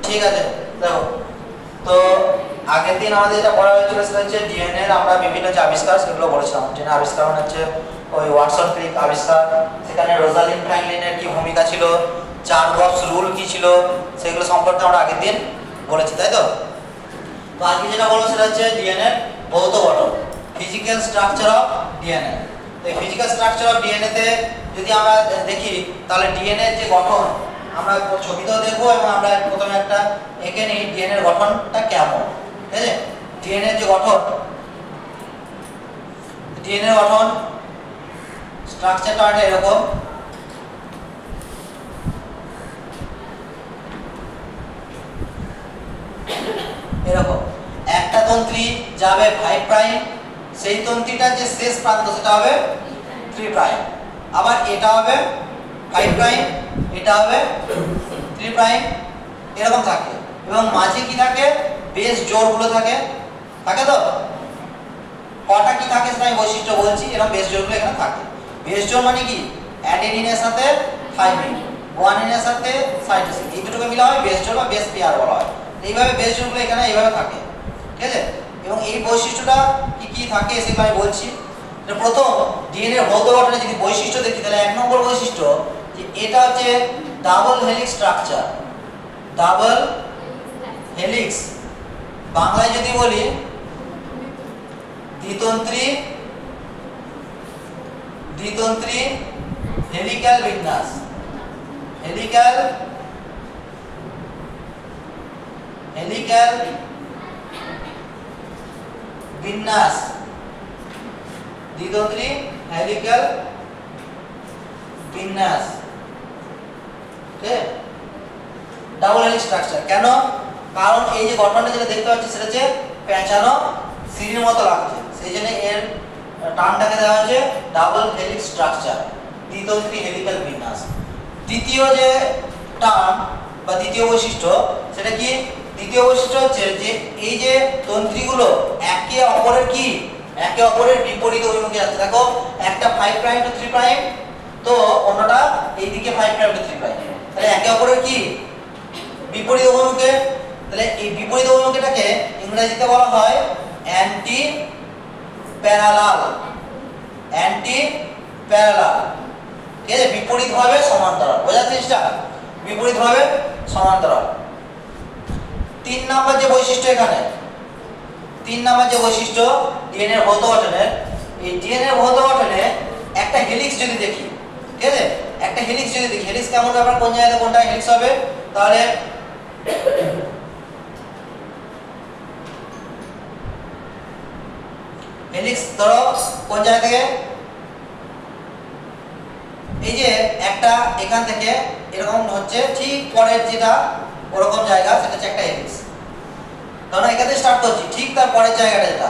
ঠিক আছে, দেখো তো আগের দিন আমাদের যেটা পড়া হয়েছিল সেটা হচ্ছে ডিএনএ এর আমরা বিভিন্ন যে আবিষ্কার সেগুলো পড়েছিলাম। ডিএনএ আবিষ্কার মানে হচ্ছে ওই ওয়াটসন ক্রিক আবিষ্কার, সেখানে রোজালিন্ড ফ্র্যাঙ্কলিনের কি ভূমিকা ছিল, চার্লস রুল কি ছিল, সেগুলো সম্পর্কে আমরা আগের দিন বলেছি, তাই তো? তো আজকে যেটা বলবো সেটা হচ্ছে ডিএনএ ভৌত গঠন, ফিজিক্যাল স্ট্রাকচার অফ ডিএনএ। তো এই ফিজিক্যাল স্ট্রাকচার অফ ডিএনএ তে যদি আমরা দেখি তাহলে ডিএনএ এর যে গঠন আমরা ছবিতেও দেখবো এবং আমরা প্রথমে একটা এঁকে নিই ডিএনএ এর গঠনটা কেমন, ঠিক আছে? ডিএনএ এর যে গঠন, ডিএনএ এর গঠন স্ট্রাকচারটা এরকম। এরকম একটা তন্ত্রী যাবে 5 প্রাইম, সেই তন্ত্রীটার যে শেষ প্রান্ত সেটা হবে 3 প্রাইম, আবার এটা হবে 5 প্রাইম, এটা হবে 3 প্রাইম, এরকম থাকে। এবং মাঝে কি থাকে, বেস জোড়গুলো থাকে, থাকে তো? কটা কি থাকে সেটা আমি বৈশিষ্ট্য বলছি, এরকম বেস জোড়গুলো এখানে থাকে। বেস জোড় মানে কি, অ্যাডেনিনের সাথে থাইমিন, গুয়ানিনের সাথে সাইটোসিন, এই দুটোকে মিলা হয় বেস জোড় বা বেস পেয়ার বলা হয়। এইভাবে বেস জোড়গুলো এখানে এইভাবে থাকে, ঠিক আছে? এবং এই বৈশিষ্ট্যটা কি কি থাকে সেগুলো আমি বলছি। প্রথম ডিএনএ এর ভৌত গঠনে যদি বৈশিষ্ট্য দেখি তাহলে 1 নম্বর বৈশিষ্ট্য যে এটা হচ্ছে double helix structure. Double helix, বাংলায় যদি বলি দ্বিতন্ত্রী, দ্বিতন্ত্রী হেলিক্যাল বিন্যাস, হেলিক্যাল, হেলিক্যাল বিন্যাস, দ্বিতন্ত্রী হেলিক্যাল বিন্যাস, ঠিক আছে? ডাবল হেলিক্স স্ট্রাকচার কেন? কারণ এই যে গঠনটা যেটা দেখতে পাচ্ছি সেটা হচ্ছে পেঁচানো সিঁড়ির মতো লাগছে, সেই জন্য এর টার্মটাকে দেওয়া হয়েছে ডাবল হেলিক্স স্ট্রাকচার, দ্বিতন্ত্রী হেলিক্যাল বিন্যাস। দ্বিতীয় যে টার্ম বা দ্বিতীয় বৈশিষ্ট্য সেটা কি? দ্বিতীয় বৈশিষ্ট্য হচ্ছে যে এই যে তন্ত্রীগুলো একে অপরের কি, একে অপরের বিপরীত অভিমুখে যাচ্ছে। দেখো একটা 5 প্রাইম টু 3 প্রাইম, তো অন্যটা এইদিকে 5 প্রাইম টু 3 প্রাইম, তাহলে একে অপরের কি বিপরীত অভিমুখে। তাহলে এই বিপরীত অভিমুখটাকে ইংরেজিতে বলা হয় অ্যান্টি প্যারালাল, অ্যান্টি প্যারালাল, ঠিক আছে? বিপরীতভাবে সমান্তরাল, বোঝা যাচ্ছে জিনিসটা? বিপরীতভাবে সমান্তরাল। 3 নাম্বার যে বৈশিষ্ট্য এখানে, 3 নাম্বার যে বৈশিষ্ট্য ডিএনএ এর ভৌত গঠনের, এই ডিএনএ এর ভৌত গঠনে একটা হেলিক্স যদি দেখি, ঠিক আছে? একটা হেলিক্স যদি দেখি, হেলিক্স কেমন ব্যাপার, কোন জায়গাতে কোনটা হেলিক্স হবে, তাহলে হেলিক্স ধরো কোন জায়গা থেকে, এই যে একটা এখান থেকে এরকম হচ্ছে, ঠিক পরের যেটা ওরকম জায়গা সেটা হচ্ছে একটা হেলিক্স। কারণ এখান থেকে স্টার্ট করছি, ঠিক তার পরের জায়গাটা যেটা,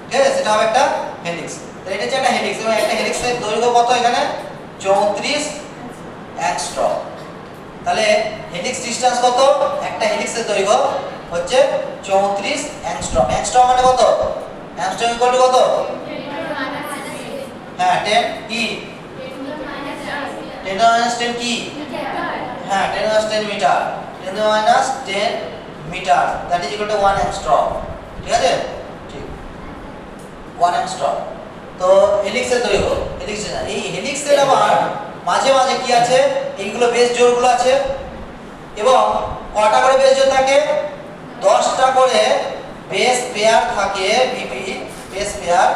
ঠিক আছে, সেটা হবে একটা হেলিক্স। তো এটা হচ্ছে একটা হেলিক্স, এবং একটা হেলিক্সের দৈর্ঘ্য কত এখানে 34 অ্যাংস্ট্রম। তাহলে হেলিক্স ডিসটেন্স কত, একটা হেলিক্সের দৈর্ঘ্য হচ্ছে 34 অ্যাংস্ট্রম। অ্যাংস্ট্রম মানে কত? অ্যাংস্ট্রম ইকুয়াল টু কত? হ্যাঁ 10 কি 10⁻10 কি, হ্যাঁ 10⁻10 metre, 10⁻10 metre, that is equal to 1 angstrom, ঠিক আছে? ঠিক 1 অ্যাংস্ট্রম। তো হেলিক্সের দৈর্ঘ্য, হেলিক্স, এই হেলিক্সের আবার মাঝে মাঝে কি আছে, এইগুলো বেস জোড়গুলো আছে, এবং কটা করে বেস জোড় থাকে, 10টা করে বেস পেয়ার থাকে, ভিপি বেস পেয়ার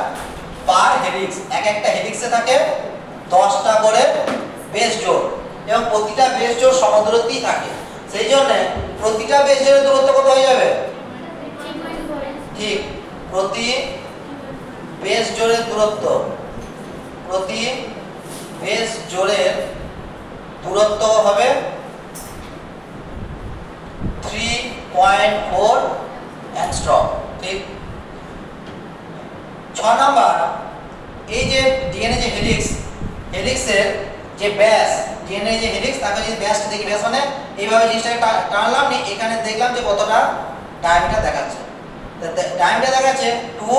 পার হেলিক্স। এক একটা হেলিক্সে থাকে 10টা করে বেস জোড়, এবং প্রতিটা বেস জোড় সমদূরত্বই থাকে। সেই জন্য প্রতিটা বেস জোড়ের দূরত্ব কত হয়ে যাবে? ঠিক, প্রতি বেস জোড়ের দূরত্ব, প্রতি বেস জোড়ের দূরত্ব হবে 3.4 অ্যাংস্ট্রম, ঠিক। 6 নাম্বার, এই যে ডিএনএ যে হেলিক্স, হেলিক্সের যে ব্যাস, ডিএনএ যে হেলিক্স তাকে যদি ব্যাসটা দেখি, ব্যাস মানে এইভাবে জিনিসটাকে টানলাম, নি এখানে দেখলাম যে কতটা ডায়ামিটার দেখাচ্ছে, ডায়ামিটার দেখাচ্ছে 2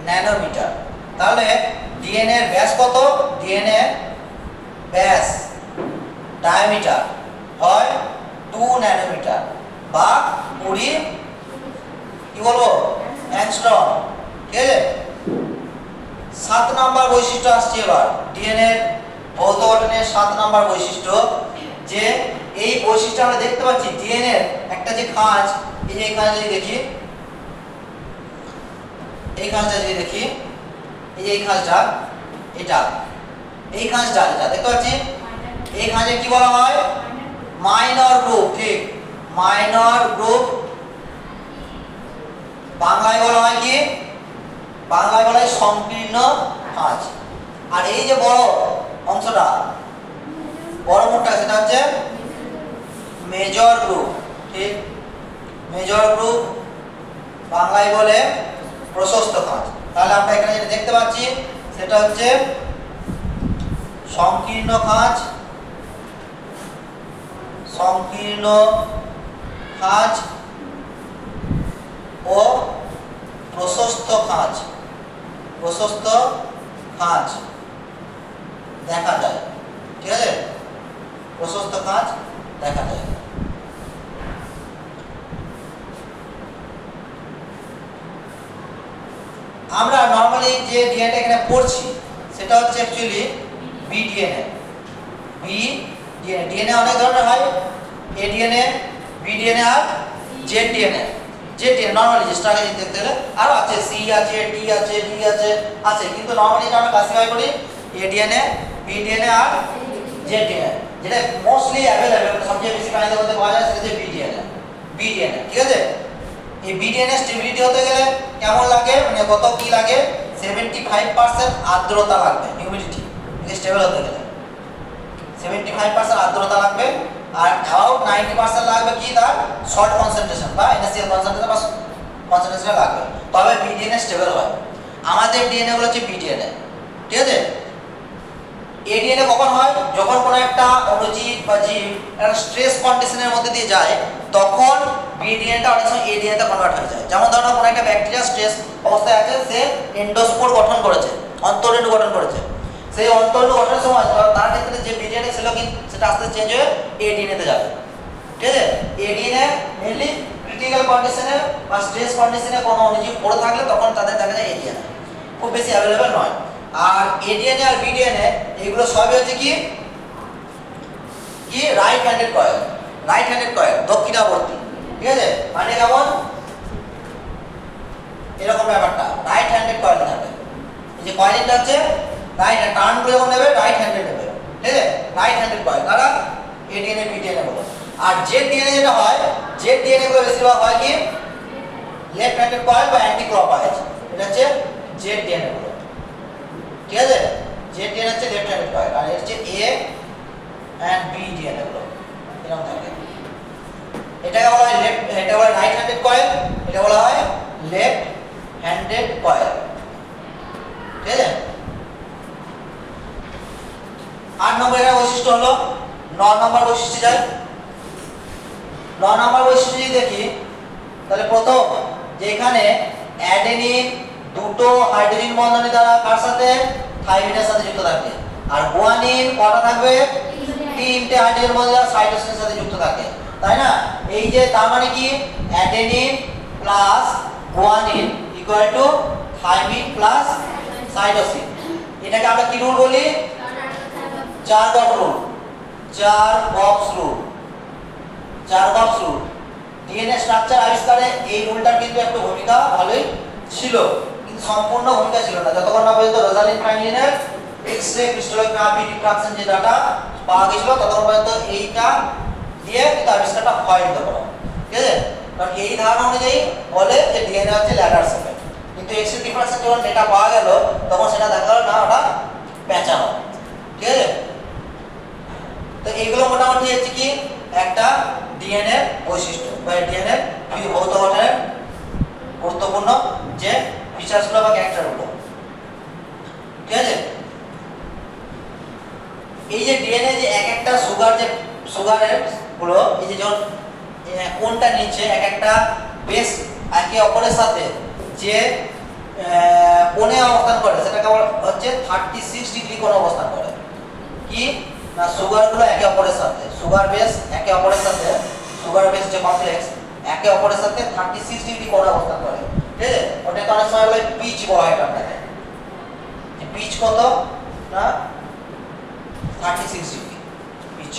ন্যানোমিটার। তাহলে ডিএনএ এর ব্যাস কত? ডিএনএ ব্যাস ডায়ামিটার হয় 2 ন্যানোমিটার, বা 20 কি বলবো অ্যাংস্ট্রম। ঠিক আছে, 7 নাম্বার বৈশিষ্ট্য আসছে এবার ডিএনএ ভৌত গঠনের 7 নাম্বার বৈশিষ্ট্য, যে এই বৈশিষ্ট্য আমরা দেখতে পাচ্ছি ডিএনএ একটা যে খাঁজ, এই যে এখানে যদি দেখি, এই খাঁজটা যদি দেখি, এই যে এই খাঁজটা, এটা এই খাঁজটা এটা দেখতে পাচ্ছি, এই খাঁজে কি বলা হয় মাইনর গ্রুপ। ঠিক, মাইনর গ্রুপ বাংলায় বলা হয় কি, বাংলায় বলা হয় সংকীর্ণ খাঁজ। আর এই যে বড় অংশটা, বড় মুখটা, সেটা হচ্ছে মেজর গ্রুপ। ঠিক, মেজর গ্রুপ বাংলায় বলে প্রশস্ত খাঁজ। তাহলে আমরা এখানে যেটা দেখতে পাচ্ছি সেটা হচ্ছে সংকীর্ণ খাঁজ, সংকীর্ণ খাঁজ ও প্রশস্ত খাঁজ, প্রশস্ত খাঁজ দেখা যায়। ঠিক আছে, প্রশস্ত খাঁজ দেখা যায়। আমরা নরমালি যে ডিএনএ এখানে পড়ছি সেটা হচ্ছে অ্যাকচুয়ালি বিডিএনএ। বিডিএনএ, ডিএনএ অনেক ধরনের হয়, এডিএনএ, বিডিএনএ আর জেডিএনএ। জেডিএনএ নরমালি যে স্ট্রাকচার দেখতে গেলে আরো আছে, সি আছে, টি আছে, ডি আছে, কিন্তু নরমালি এটা আমরা ক্লাসিফাই করি এডিএনএ, বিডিএনএ আর জেডিএনএ। যেটা মোস্টলি অ্যাভেলেবল, সবচেয়ে বেশি পানিতে মধ্যে পাওয়া যায় সেটা হচ্ছে বিডিএনএ। বিডিএনএ, ঠিক আছে। এই বিডিএনএ স্টেবিলিটি হতে গেলে কেমন লাগে, মানে কত কি লাগে, 75% আর্দ্রতা লাগবে, হিউমিডিটি স্টেবল হতে গেলে 75% আর্দ্রতা লাগবে। আর অ্যাবাউট 90% লাগবে কি, তার সল্ট কনসেন্ট্রেশন বা এনএসিএল কনসেন্ট্রেশন বা কনসেন্ট্রেশন লাগবে, তবে বিডিএনএ স্টেবল হয়। আমাদের ডিএনএ গুলো হচ্ছে বিডিএনএ। ঠিক আছে, এডিএনএ কখন হয়, যখন কোনো একটা অণুজীব বা জীব একটা স্ট্রেস কন্ডিশনের মধ্যে দিয়ে যায়, তখন বিডিএনএটা অনেক সময় এডিএনএতে কনভার্ট হয়ে যায়। যেমন ধরো কোনো একটা ব্যাকটেরিয়া স্ট্রেস অবস্থায় আছে, সে এন্ডোস্পোর গঠন করেছে, অন্তররেণু গঠন করেছে, সেই অন্তররেণু গঠনের সময় তার ক্ষেত্রে যে বিডিএনএ ছিল কিন্তু সেটা আস্তে চেঞ্জ হয়ে এডিএনএতে যাবে। ঠিক আছে, এডিএনএ মেইনলি ক্রিটিক্যাল কন্ডিশনে বা স্ট্রেস কন্ডিশনে কোনো অণুজীব পড়ে থাকলে তখন তাদের দেখা যায় এডিএনএ, খুব বেশি অ্যাভেলেবল নয়। আর এডিএনএ আর বিডিএনএ এগুলো সবই হচ্ছে কি কি right handed coil, right handed coil, দক্ষিণাবর্তী। ঠিক আছে, মানে কেমন এরকম ব্যাপারটা, রাইট হ্যান্ডেড কয়েল থাকে। এই যে কয়েলটা হচ্ছে রাইট হ্যান্ড, টার্ন করে যখন নেবে রাইট হ্যান্ডেড নেবে। ঠিক আছে, রাইট হ্যান্ডেড কয়েল তারা এডিএনএ বিডিএনএ বলে। আর জেড ডিএনএ যেটা হয়, জেড ডিএনএ গুলো বেশিরভাগ হয় কি লেফট হ্যান্ডেড কয়েল বা অ্যান্টি ক্লকওয়াইজ, এটা হচ্ছে জেড ডিএনএ গুলো। ঠিক আছে, জেড ডিএনএ হচ্ছে লেফট হ্যান্ডেড কয়েল, আর এর হচ্ছে এ এন্ড বি ডিএনএ গুলো এরকম থাকে। এটাকে বলা হয় লেফট, এটা বলা হয় রাইট হ্যান্ডেড কয়েল, এটা বলা হয় লেফট হ্যান্ডেড কয়েল। ঠিক আছে, 8 নম্বরের বৈশিষ্ট্য হলো 9 নম্বর বৈশিষ্ট্য যায়। 9 নম্বর বৈশিষ্ট্য যদি দেখি তাহলে প্রথম যে এখানে অ্যাডেনিন দুটো হাইড্রোজেন বন্ধনী দ্বারা কার সাথে, থাইমিনের সাথে যুক্ত থাকে, আর গুয়ানিন কটা থাকবে, 3টে হাইড্রোজেন বন্ধনী দ্বারা সাইটোসিনের সাথে যুক্ত থাকে, তাই না? এই যে তার মানে কি adenine plus guanine equal to thymine plus cytosine. এটাকে আমরা কি রুল বলি, 4 box rule, 4 box rule, 4 box rule. DNA structure আবিষ্কারে এই রুলটার কিন্তু একটা ভূমিকা ভালোই ছিল, কিন্তু সম্পূর্ণ ভূমিকা ছিল না যতক্ষণ না পর্যন্ত রোজালিন্ড ফ্রাঙ্কলিনের এক্স-রে ক্রিস্টালোগ্রাফি ডিফ্রাকশন যে ডাটা পাওয়া গেছিল, ততক্ষণ পর্যন্ত এইটা দিয়ে কিন্তু আবিষ্কারটা হয়নি তখন। ঠিক আছে, কারণ এই ধারণা অনুযায়ী বলে যে ডিএনএ হচ্ছে ল্যাডার সেল, কিন্তু এক্স-রে ডিফ্রাকশন যখন ডেটা পাওয়া গেল তখন সেটা দেখা গেল না ওটা পেঁচানো। ঠিক আছে, তো এইগুলো মোটামুটি হচ্ছে কি একটা ডিএনএ বৈশিষ্ট্য বা ডিএনএ ভৌত গঠনের গুরুত্বপূর্ণ যে ফিচারসগুলো বা ক্যারেক্টারগুলো। ঠিক আছে, এই যে ডিএনএ যে এক একটা সুগার, যে সুগারের গুলো এই যে যখন কোনটা নিচে এক একটা বেস একে অপরের সাথে যে কোণে অবস্থান করে সেটাকে হচ্ছে 36 ডিগ্রি কোণে অবস্থান করে। কি না, সুগার গুলো একে অপরের সাথে, সুগার বেস একে অপরের সাথে, সুগার বেস যে কমপ্লেক্স একে অপরের সাথে 36 ডিগ্রি কোণে অবস্থান করে, ঠিক আছে? ওটাকে অনেক সময় বলে পিচ বলা হয় টার্মটাকে। পিচ কত না 36 ডিগ্রি পিচ,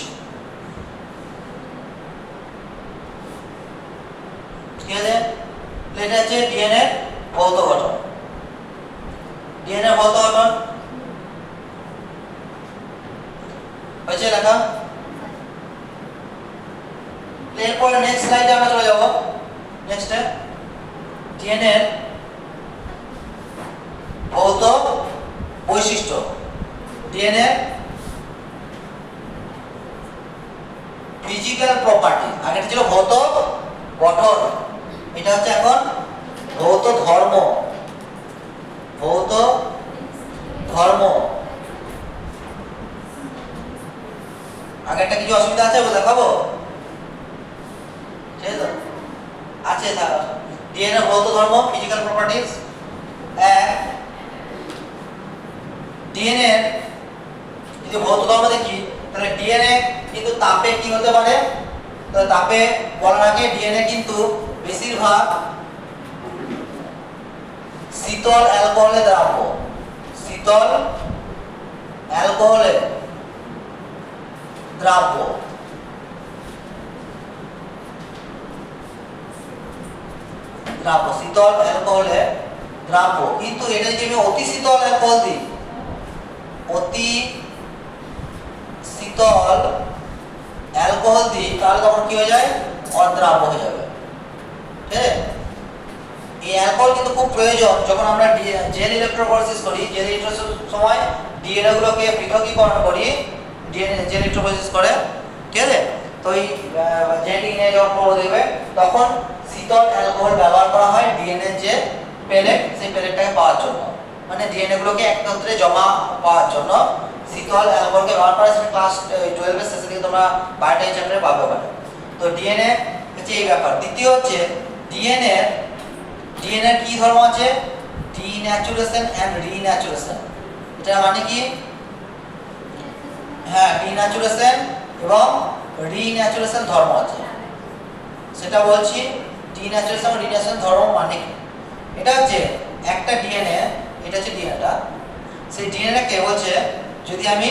ঠিক আছে? এটা হচ্ছে ডিএনএ ভৌত গঠন। ডিএনএ ভৌত গঠন হয়েছে লেখা। এরপরে নেক্সট স্লাইডে আমরা চলে যাব। নেক্সটে ডিএনএ ভৌত বৈশিষ্ট্য। ডিএনএ ফিজিক্যাল প্রপার্টি, আগে ছিল ভৌত গঠন, এটা হচ্ছে এখন ভৌত ধর্ম। ভৌত ধর্ম, আগেরটা কিছু অসুবিধা আছে দেখাবো, ঠিক আছে? আছে ডিএনএ ভৌত ধর্ম ফিজিক্যাল প্রপার্টিজ। ডিএনএ যদি ভৌত ধর্ম দেখি তাহলে ডিএনএ কিন্তু তাপে কি হতে পারে, তাহলে তাপে বলার আগে ডিএনএ কিন্তু বেশিরভাগ শীতল অ্যালকোহলে দ্রাব্য। শীতল অ্যালকোহলে দ্রাব্য, দ্রাব্য শীতল অ্যালকোহলে দ্রাব্য। কিন্তু এটা যদি আমি অতি শীতল অ্যালকোহল দিই, অতি শীতল অ্যালকোহল দিই, তাহলে তখন কি হয়ে যায়, অদ্রাব্য হয়ে যাবে, ঠিক আছে? এই অ্যালকোহল কিন্তু খুব প্রয়োজন যখন আমরা জেল ইলেকট্রোফোরেসিস করি। জেল ইলেকট্রোফোরেসিসের সময় ডিএনএ গুলোকে পৃথকীকরণ করি, ডিএনএ জেল ইলেকট্রোফোরেসিস করে, ঠিক আছে? তো এই জেনেটিক নিয়ে যখন পড়ে দেবে তখন শীতল অ্যালকোহল ব্যবহার করা হয় ডিএনএ যে পেলেট, সেই পেলেটটাকে পাওয়ার জন্য, মানে ডিএনএ গুলোকে একত্রে জমা পাওয়ার জন্য শীতল অ্যালকোহলকে ব্যবহার করা। সেটা ক্লাস 12 এর শেষে দিকে তোমরা বায়োটেক চ্যাপ্টারে পাবে ওখানে। তো ডিএনএ হচ্ছে এই ব্যাপার। দ্বিতীয় হচ্ছে ডিএনএ কি ধর্ম আছে, ডিন্যাচুরেশন এন্ড রিন্যাচুরেশন। এটা মানে কি, হ্যাঁ, ডিন্যাচুরেশন এবং রিন্যাচুরেশন ধর্ম আছে, সেটা বলছি। ডিন্যাচুরেশন এবং রিন্যাচুরেশন ধর্ম মানে কি, এটা হচ্ছে একটা ডিএনএ, এটা হচ্ছে ডিএনএটা, সেই ডিএনএটাকে বলছে যদি আমি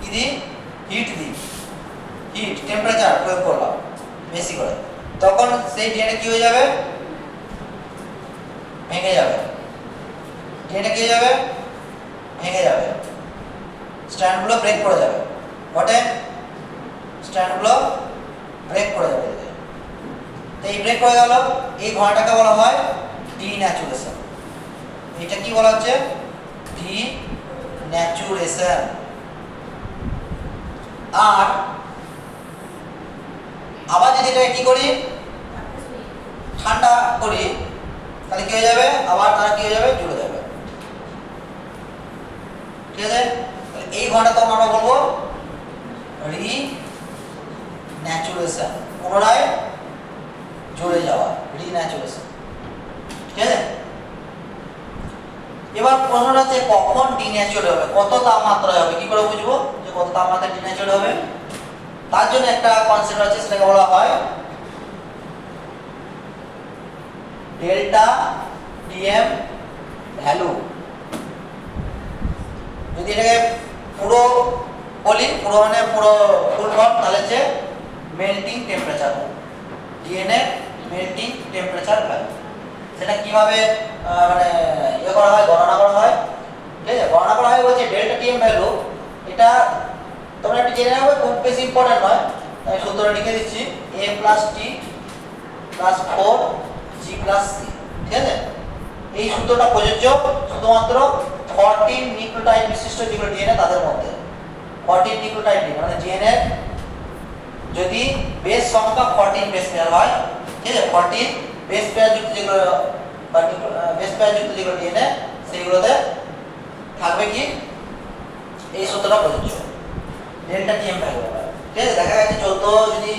কি দিই, হিট দিই, হিট টেম্পারেচার প্রয়োগ করলাম বেশি করে, তখন সেই ডিএনএ কি হয়ে যাবে, ভেঙে যাবে। ডিএনএ কি হয়ে যাবে, ভেঙে যাবে, স্ট্র্যান্ডগুলো ব্রেক করে যাবে। বটে স্ট্র্যান্ডগুলো ব্রেক করে যাবে। তো এই ব্রেক করে গেল, এই ঘটনাটাকে বলা হয় ডিন্যাচুরেশন। এটা কি বলা হচ্ছে, ডিন্যাচুরেশন। আর আবার যদি এটা কি করি, ঠান্ডা করি, তাহলে কি হয়ে যাবে, আবার তারা কি হয়ে যাবে, জুড়ে যাবে, ঠিক আছে? এই ঘটনাটা আমরা বলবো রিন্যাচুরেশন, পুনরায় জুড়ে যাওয়া, রিন্যাচুরেশন, ঠিক আছে? এবার প্রশ্নটা হচ্ছে কখন ডিন্যাচুরেট হবে, কত তাপমাত্রায় হবে, কি করে বুঝবো যে কত তাপমাত্রায় ডিন্যাচুরেট হবে? তার জন্য একটা কনসেপ্ট আছে, সেটাকে বলা হয় ডেল্টা টিএম ভ্যালু। যদি এটাকে পুরো বলি, পুরো মানে পুরো ফুল ফর্ম, তাহলে হচ্ছে melting temperature, DNA melting temperature value. সেটা কিভাবে মানে ইয়ে করা হয়, গণনা করা হয়, ঠিক আছে? গণনা করা হয় বলছে ডেল্টা টিএম ভ্যালু। এটা তোমরা একটু জেনে নেবে, খুব বেশি ইম্পর্টেন্ট নয়, আমি সূত্রটা লিখে দিচ্ছি, a + t + 4g + c, ঠিক আছে? এই সূত্রটা প্রযোজ্য শুধুমাত্র 14 নিউক্লিওটাইড বিশিষ্ট যেগুলো ডিএনএ তাদের মধ্যে। 14 নিউক্লিওটাইড মানে ডিএনএ যদি বেস সংখ্যা 14 বেস পেয়ার হয়, ঠিক আছে? 14 বেস পেয়ার যুক্ত যেগুলো বা বেস পেয়ার যুক্ত যেগুলো ডিএনএ, সেইগুলোতে থাকবে কি এই সূত্রটা প্রযোজ্য, ডেল্টা টিএম ভ্যালু হবে, ঠিক আছে? দেখা গেছে 14 যদি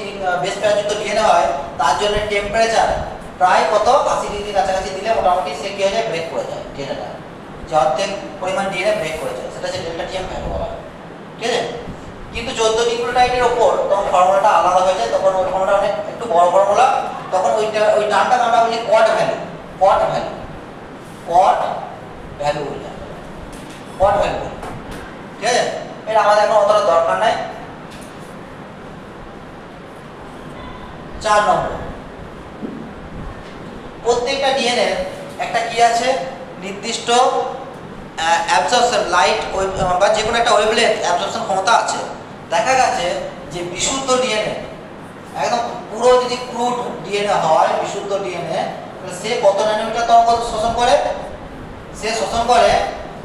বেস পেয়ার যুক্ত ডিএনএ হয়, তার জন্য টেম্পারেচার প্রায় কত 80 ডিগ্রি কাছাকাছি দিলে মোটামুটি সে কি হয়ে যায়, ব্রেক করে যায় ডিএনএটা, যে অর্ধেক পরিমাণ ডিএনএ ব্রেক করে যায়, সেটা হচ্ছে ডেল্টা টিএম ভ্যালু বলা হয়, ঠিক আছে? কিন্তু 14 নিউক্লিওটাইডের উপর তখন ফর্মুলাটা আলাদা হয়ে যায়, তখন ওই ফর্মুলাটা অনেক একটু বড় ফর্মুলা, তখন ওই ওই টার্মটাকে আমরা বলি কট ভ্যালু, কট ভ্যালু, কট ভ্যালু বলি, কট ভ্যালু বলি। ঠিক আছে, এটা আমাদের এখন অতটা দরকার নাই। 4 নম্বর, প্রত্যেকটা ডিএনএ একটা কি আছে, নির্দিষ্ট অ্যাবজর্পশন লাইট বা যে কোনো একটা ওয়েভলেন্থ অ্যাবজর্পশন ক্ষমতা আছে। দেখা গেছে যে বিশুদ্ধ ডিএনএ, একদম পুরো যদি ক্রুড ডিএনএ হয়, বিশুদ্ধ ডিএনএ, সে কত ন্যানোমিটার তরঙ্গ শোষণ করে? সে শোষণ করে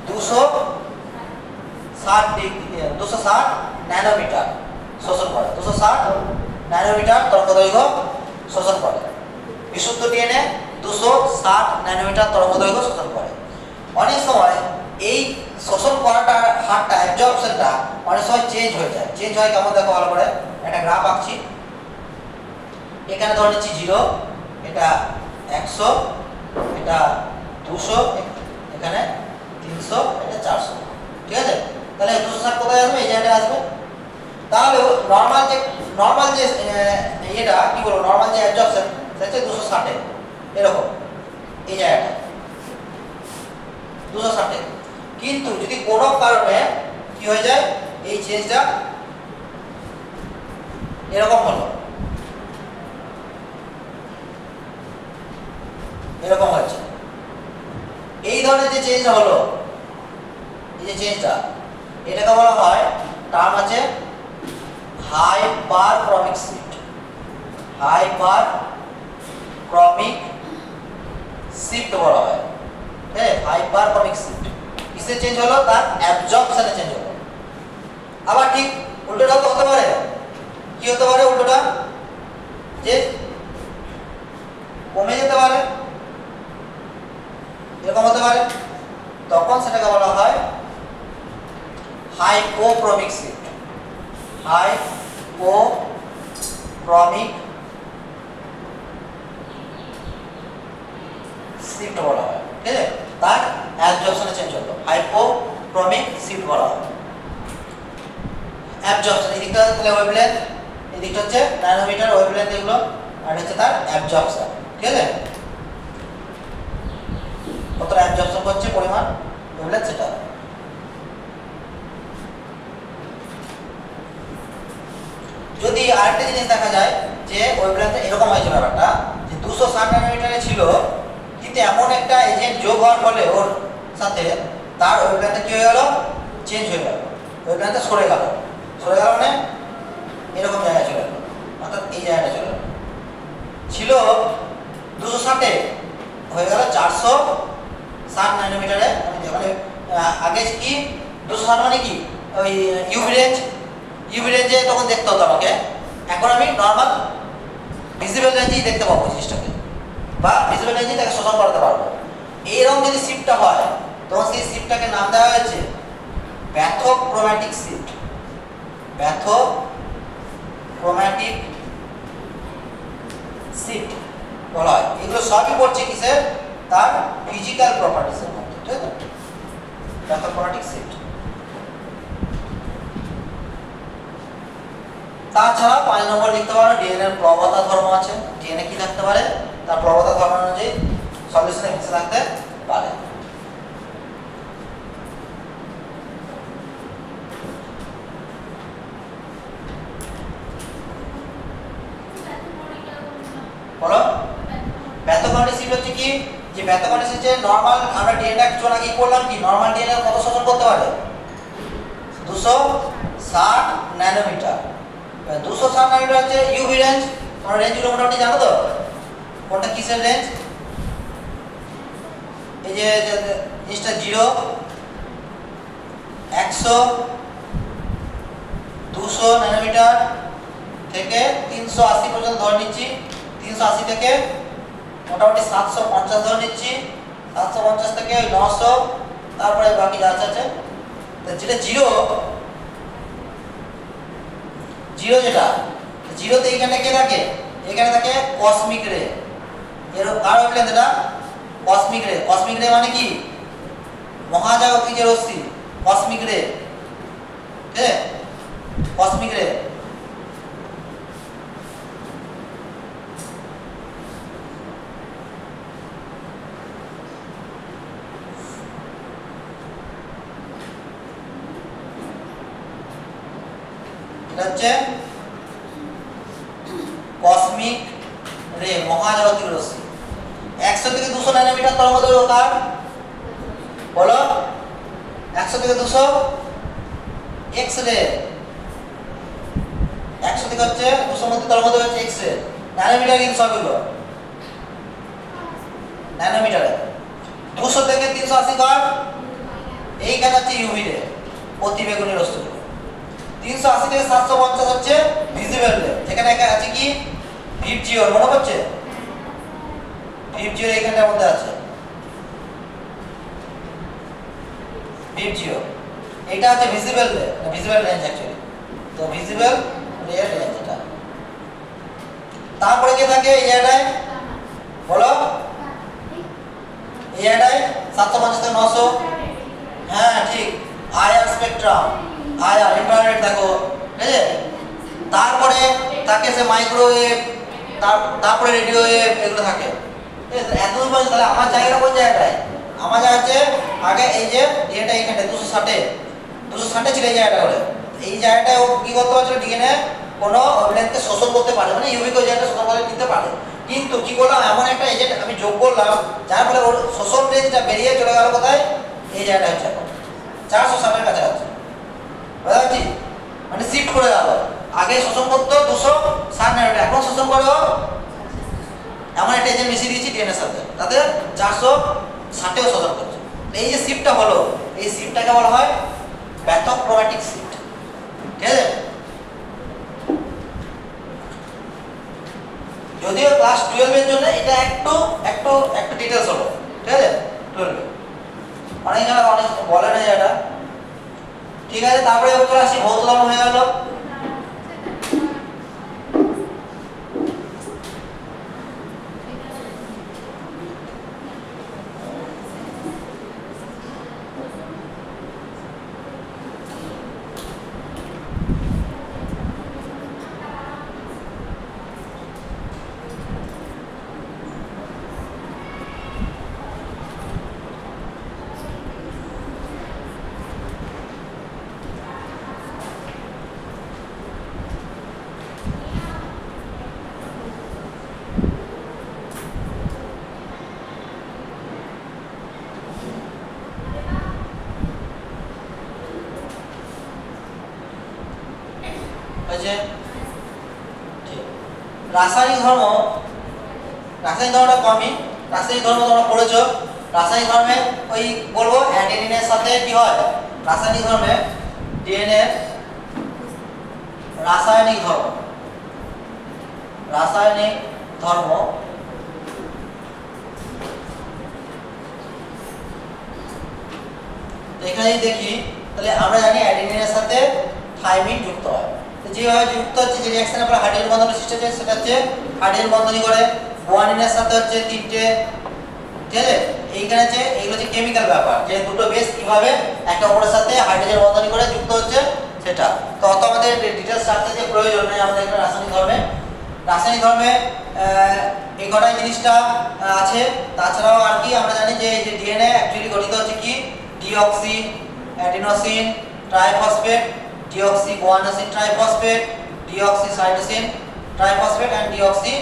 260 ন্যানোমিটার শোষণ করে, 260 ন্যানোমিটার তরঙ্গ দৈর্ঘ্য শোষণ করে। বিশুদ্ধ ডিএনএ 260 ন্যানোমিটার তরঙ্গ দৈর্ঘ্য শোষণ করে। অনেক সময় এই শোষণ করাটার হারটা, অ্যাবজর্পশনটা অনেক সময় চেঞ্জ হয়ে যায়। চেঞ্জ হয় কেমন দেখো ভালো করে, একটা গ্রাফ আঁকছি। এখানে ধরে নিচ্ছি 0, এটা 100, এটা 200, এখানে 300, এটা 400। ঠিক আছে, তাহলে 260 কোথায় আসবে? এই জায়গায় আসবে। তাহলে নর্মাল যে এটা কি বলবো, নর্মাল যে অ্যাবজর্পশন সেটা হচ্ছে 260 এরকম, এই জায়গাটা 260। কিন্তু যদি কোনো কারণে কি হয়ে যায়, এই চেঞ্জটা এরকম হলো, এরকম হচ্ছে, এই ধরনের যে চেঞ্জটা হলো, এই যে চেঞ্জটা, এটাকে বলা হয়, টার্ম আছে হাইপারক্রমিক শিফট। হাইপারক্রমিক শিফট বলা হয়। হ্যাঁ, হাইপারক্রমিক শিফট কিসে চেঞ্জ হলো? তার অ্যাবজর্পশনে চেঞ্জ হলো। আবার ঠিক উল্টোটা তো হতে পারে। কি হতে পারে উল্টোটা? যে কমে যেতে পারে, এরকম হতে পারে। তখন সেটাকে বলা হয় হাইপোক্রমিক শিফট। হাইপোক্রমিক শিফট বলা হয়। ঠিক আছে, তার অ্যাবজর্পশনে চেঞ্জ হলো, হাইপোক্রমিক শিফট বলা হয়। অ্যাবজর্পশন, এই দিকটা তাহলে ওয়েভলেন্থ, এই দিকটা হচ্ছে ন্যানোমিটার ওয়েভলেন্থ, এগুলো, আর হচ্ছে তার অ্যাবজর্পশন। ঠিক আছে, কতটা অ্যাবজর্পশন করছে পরিমাণ ওয়েভলেন্থ সেটা। যদি আরেকটা জিনিস দেখা যায় যে ওয়েভলেন্থ এরকম হয়েছে, ব্যাপারটা যে 260 ন্যানোমিটারে ছিল, কিন্তু এমন একটা এজেন্ট যোগ হওয়ার ফলে ওর সাথে তার ওয়েভলেন্থ কি হয়ে গেল? চেঞ্জ হয়ে গেল, ওয়েভলেন্থ সরে গেল। সরে গেল মানে এরকম জায়গায় চলে গেল, অর্থাৎ এই জায়গাটা চলে গেল। ছিল 260 হয়ে গেল 460 ন্যানোমিটারে। মানে আগে কি 260 মানে কি ওই ইউভি রেঞ্জে তখন দেখতে হতো আমাকে, এখন আমি নর্মাল ভিজিবল রেঞ্জেই দেখতে পাবো জিনিসটাকে, বা ভিজিবল রেঞ্জে তাকে শোষণ করাতে পারবো। এইরকম যদি শিফটটা হয়, তখন সেই শিফটটাকে নাম দেওয়া হয়েছে প্যাথোক্রোম্যাটিক শিফট। প্যাথোক্রোম্যাটিক শিফট বলা হয়। এগুলো সবই পড়ছে কিসের? তার ফিজিক্যাল প্রপার্টিসের মধ্যে। ঠিক আছে, প্যাথোক্রোম্যাটিক শিফট। তাছাড়া 5 নম্বর লিখতে পারো, ডিএনএ এর প্রবণতা ধর্ম আছে। ডিএনএ কি থাকতে পারে? তার প্রবণতা ধর্ম অনুযায়ী সলিউশনে মিশে থাকতে পারে। বলো, প্যাথোক্রোম্যাটিক শিফট হচ্ছে কি? যে প্যাথোক্রোম্যাটিক শিফট যে নরমাল আমরা ডিএনএ কিছু আগে করলাম, কি নরমাল ডিএনএ কত শোষণ করতে পারে? 260 ন্যানোমিটার। 260 ন্যানোমিটার হচ্ছে ইউভি রেঞ্জ। তোমরা রেঞ্জগুলো মোটামুটি জানো তো, কোনটা কিসের রেঞ্জ? এই যে জিনিসটা 0, 100, 200 ন্যানোমিটার থেকে 380 পর্যন্ত ধরে নিচ্ছি। 380 থেকে মোটামুটি 750 ধরে নিচ্ছি। 750 থেকে 900, তারপরে বাকি যা আছে। যেটা 0 যেটা 0তে এখানে কে থাকে? এখানে থাকে কসমিক রে। এর কার ওয়েভলেন্থ? এটা কসমিক রে। কসমিক রে মানে কি? মহাজাগতিক যে রশ্মি, কসমিক রে। ঠিক আছে, কসমিক রে। এটা হচ্ছে কসমিক রে, মহাজাগতিক রশ্মি। 100 থেকে 200 ন্যানোমিটার তরঙ্গদৈর্ঘ্য কার বলো? 100 থেকে 200 এক্স রে। 100 থেকে হচ্ছে 200 মধ্যে তরঙ্গদৈর্ঘ্য হচ্ছে এক্স রে। ন্যানোমিটার কিন্তু সবগুলো ন্যানোমিটারে। 200 থেকে 380 কার এইখানে হচ্ছে ইউভি রে, অতিবেগুনি রশ্মি। 380 থেকে 750 হচ্ছে ভিজিবল রে। এখানে আছে কি ভিপজিও, মনে হচ্ছে ভিপজিও এইখানটার মধ্যে আছে ভিপজিও। এটা হচ্ছে ভিজিবল রে, ভিজিবল রেঞ্জ অ্যাকচুয়ালি। তো ভিজিবল রে রেঞ্জ এটা। তারপরে কি থাকে এই জায়গায় বলো? এই জায়গায় 750 থেকে 900। হ্যাঁ ঠিক, আইআর স্পেকট্রাম, আইআর ইনফ্রারেড দেখো, ঠিক আছে। তারপরে থাকে সে মাইক্রোওয়েভ, তারপরে রেডিও ওয়েভ, এগুলো থাকে। এত দূর পর্যন্ত। তাহলে আমার জায়গাটা কোন জায়গাটায়? আমার জায়গা হচ্ছে আগে এই যে এটা এখানে 260 ছিল এই জায়গাটা করে। এই জায়গাটায় ও কি করতে পারছিল, ডিএনএ কোনো ওয়েভলেন্থকে শোষণ করতে পারে, মানে ইউভি কে জায়গাটা শোষণ করে নিতে পারে। কিন্তু কি করলাম, এমন একটা এজেন্ট আমি যোগ করলাম যার ফলে ওর শোষণ রেঞ্জটা বেরিয়ে চলে গেল কোথায়? এই জায়গাটা হচ্ছে এখন 460 এর কাছাকাছি, বুঝতে পারছি? মানে শিফট করে গেল। আগে শোষণ করতো 260 ন্যানোমিটার, এখন শোষণ করো এমন একটা এজেন্ট মিশিয়ে দিয়েছি ডিএনএর সাথে, তাতে 460 শোষণ করছে। এই যে শিফটটা হলো, এই শিফটটাকে বলা হয় প্যাথোক্রোম্যাটিক শিফট, ঠিক আছে। যদিও ক্লাস 12 এর জন্য এটা একটু ডিটেইলস হলো, ঠিক আছে। 12 অনেক জায়গা অনেক বলে না এটা, ঠিক আছে। তারপরে চলে আসি ভৌত ধর্ম হয়ে গেল। রাসায়নিক ধর্মটা কমই। রাসায়নিক ধর্ম তোমরা পড়েছো। রাসায়নিক ধর্মে ওই বলবো অ্যাডেনিনের সাথে কি হয়, রাসায়নিক ধর্মে ডিএনএ রাসায়নিক ধর্ম এখানে দেখি, তাহলে আমরা জানি অ্যাডেনিনের সাথে থাইমিন যুক্ত হয়। যেভাবে যুক্ত হচ্ছে, যে রিঅ্যাকশনের পরে হাইড্রোজেন বন্ধন সৃষ্টি হচ্ছে, সেটা হচ্ছে হাইড্রোজেন বন্ধনী করে। গুয়ানিনের সাথে হচ্ছে 3টে, ঠিক আছে। এইখানে হচ্ছে এইগুলো হচ্ছে কেমিক্যাল ব্যাপার, যে দুটো বেস কিভাবে একটা অপরের সাথে হাইড্রোজেন বন্ধনী করে যুক্ত হচ্ছে সেটা। তো অত আমাদের ডিটেইলস জানতে যে প্রয়োজন নেই আমাদের এখানে। রাসায়নিক ধর্মে এই কটাই জিনিসটা আছে। তাছাড়াও আর কি আমরা জানি যে এই যে ডিএনএ অ্যাকচুয়ালি গঠিত হচ্ছে কি, deoxy adenosine triphosphate, deoxy guanosine triphosphate, deoxy cytosine triphosphate and deoxy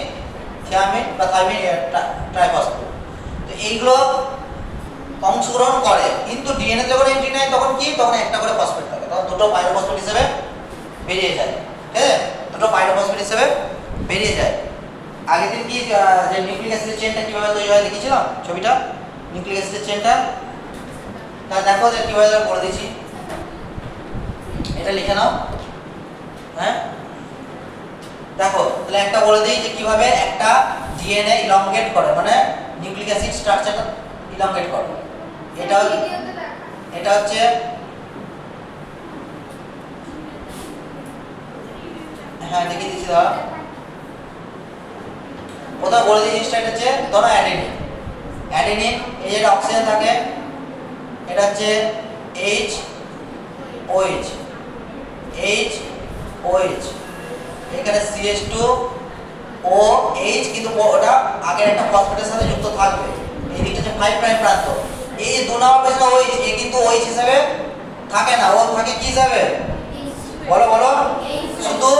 thiamine বা থাইমিন ট্রাইফসফেট। তো এইগুলো অংশগ্রহণ করে, কিন্তু ডিএনএ যখন এন্ট্রি নেয় তখন কি, তখন একটা করে ফসফেট থাকে, তখন দুটো পাইরোফসফেট হিসেবে বেরিয়ে যায়, ঠিক আছে। দুটো পাইরোফসফেট হিসেবে বেরিয়ে যায়। আগের দিন কি যে নিউক্লিক অ্যাসিডের চেইনটা কিভাবে তৈরি হয় দেখিয়েছিলাম ছবিটা, নিউক্লিক অ্যাসিডের চেইনটা। তা দেখো যে কিভাবে করে দিয়েছি, এটা লিখে নাও। হ্যাঁ দেখো, তাহলে একটা বলে দিই যে কিভাবে একটা ডিএনএ ইলংগেট করে, মানে নিউক্লিক অ্যাসিড স্ট্রাকচারটা ইলংগেট করে। এটা হচ্ছে হ্যাঁ দেখিয়ে দিচ্ছি। দাঁড়া, কোথাও বলে দিই জিনিসটা। এটা হচ্ছে ধরো অ্যাডেনিন, এই যে অক্সিজেন থাকে, এটা হচ্ছে OH, এখানে CH2OH, কিন্তু ওটা আগের একটা ফসফেটের সাথে যুক্ত থাকবে। এই দিকটা হচ্ছে 5 প্রাইম প্রান্ত। এই যে 2 নম্বর পেছনে OH, এ কিন্তু OH হিসেবে থাকে না, ও থাকে কি হিসাবে বলো শুধু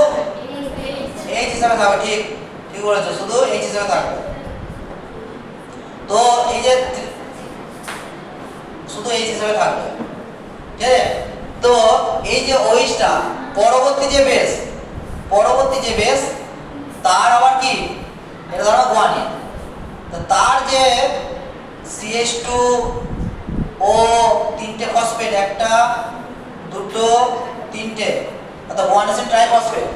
এইচ হিসাবে থাকবে, ঠিক ঠিক বলেছো, শুধু এইচ হিসাবে থাকবে। তো এই যে শুধু এইচ হিসাবে থাকবে, ঠিক আছে। তো এই যে ওইচটা পরবর্তী যে বেস তার আবার কি, এটা ধরো গুয়ানিন, তো তার যে CH2O তিনটে ফসফেট, একটা দুটো তিনটে, অর্থাৎ গুয়ানিন ট্রাইফসফেট।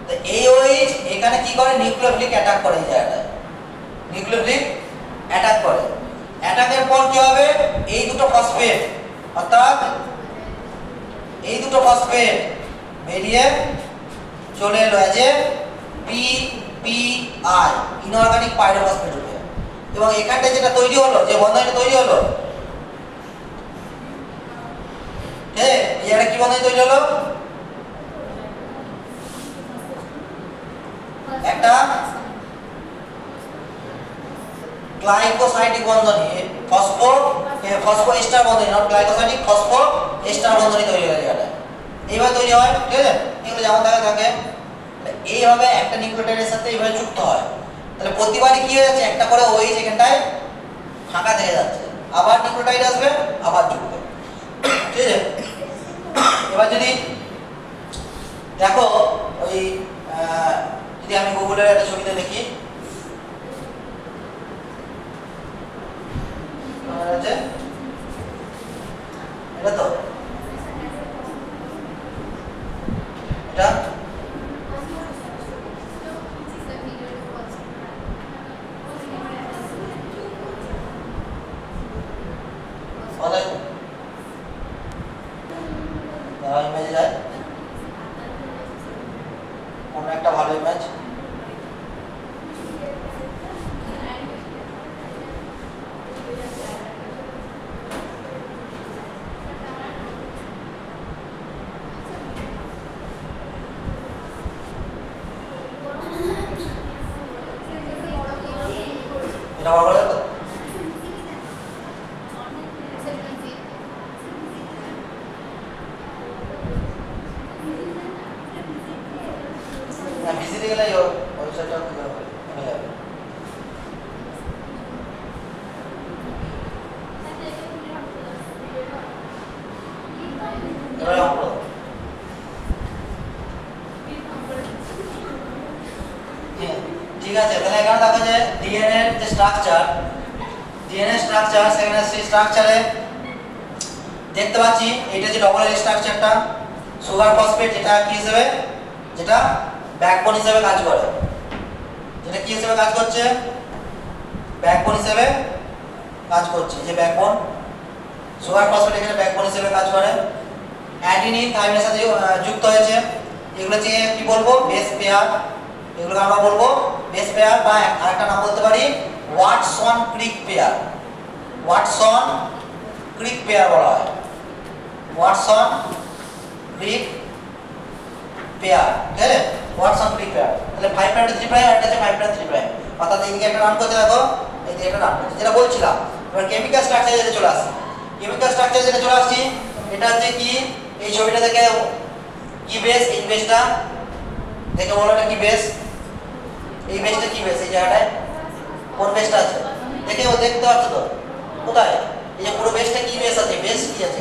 তো এই OH এখানে কি করে, নিউক্লিওফিলিক অ্যাটাক করে, এই জায়গাটায় নিউক্লিওফিলিক অ্যাটাক করে। অ্যাটাকের পর কি হবে, এই দুটো ফসফেট অর্থাৎ এই দুটো ফসফেট বেরিয়ে চলে এলো as a PPI, inorganic pyrophosphate রূপে। এবং এখানটা যেটা তৈরি হলো, যে বন্ধনটা তৈরি হলো, হ্যাঁ, এটা কি বন্ধন তৈরি হলো, একটা গ্লাইকোসাইডিক বন্ধনী, ফসফো এস্টার বন্ধনী, নট গ্লাইকোসাইডিক, ফসফো এস্টার বন্ধনী তৈরি হয়ে যায়। এইভাবে তৈরি হয়, ঠিক আছে। এগুলো যেমন থাকে এইভাবে একটা নিউক্লিওটাইডের সাথে এইভাবে যুক্ত হয়। তাহলে প্রতিবারই কি হয়ে যাচ্ছে, একটা করে ওই এখানটায় ফাঁকা থেকে যাচ্ছে, আবার নিউক্লিওটাইড আসবে, আবার যুক্ত, ঠিক আছে। এবার যদি দেখো ওই যদি আমি গুগলের একটা ছবিতে দেখি, এটা তো এটা ইমেজ যায়, কোনো একটা ভালো ইমেজ, এটা ভালো লাগে তো। ভিজিটে গেলে ওয়েবসাইটটা খুলে যাবে। ঠিক আছে, তাহলে এখানে দেখো যে ডিএনএ এর যে স্ট্রাকচার, সেখানে সেই স্ট্রাকচারে দেখতে পাচ্ছি এটা যে ডবল হেলিক্স স্ট্রাকচারটা, সুগার ফসফেট, যেটা কি হিসেবে, যেটা ব্যাকবোন হিসেবে কাজ করে, যেটা কি হিসেবে কাজ করছে, ব্যাকবোন হিসেবে কাজ করছে, যে ব্যাকবোন সুগার ফসফেট এখানে ব্যাকবোন হিসেবে কাজ করে। অ্যাডিনিন থাইমিনের সাথে যুক্ত হয়েছে, এগুলো যে কি বলবো, বেস পেয়ার, এগুলো আমরা বলবো বেস পেয়ার, বা আরেকটা নাম বলতে পারি ওয়াটসন ক্রিক পেয়ার, ওয়াটসন ক্রিক পেয়ার বলা হয়, ওয়াটসন ক্রিক পেয়ার, ঠিক আছে, ওয়াটসন ক্রিক পেয়ার। তাহলে 5 প্রাইম 3 প্রাইম, এটা হচ্ছে 5 প্রাইম 3 প্রাইম, অর্থাৎ এইদিকে একটা রান করতে দেখো, এইদিকে একটা রান করছে, যেটা বলছিলাম। এবার কেমিক্যাল স্ট্রাকচারে যেটা চলে আসছে, কেমিক্যাল স্ট্রাকচারে যেটা চলে আসছি, এটা হচ্ছে কি, এই ছবিটা দেখে কি বেস, এই বেসটা দেখে বলো এটা কি বেস, এই বেসটা কি বেস, এই জায়গাটায় কোন বেসটা আছে দেখে ও দেখতে পাচ্ছ তো, কোথায়, এই যে পুরো বেসটা কি বেস আছে, বেস কি আছে,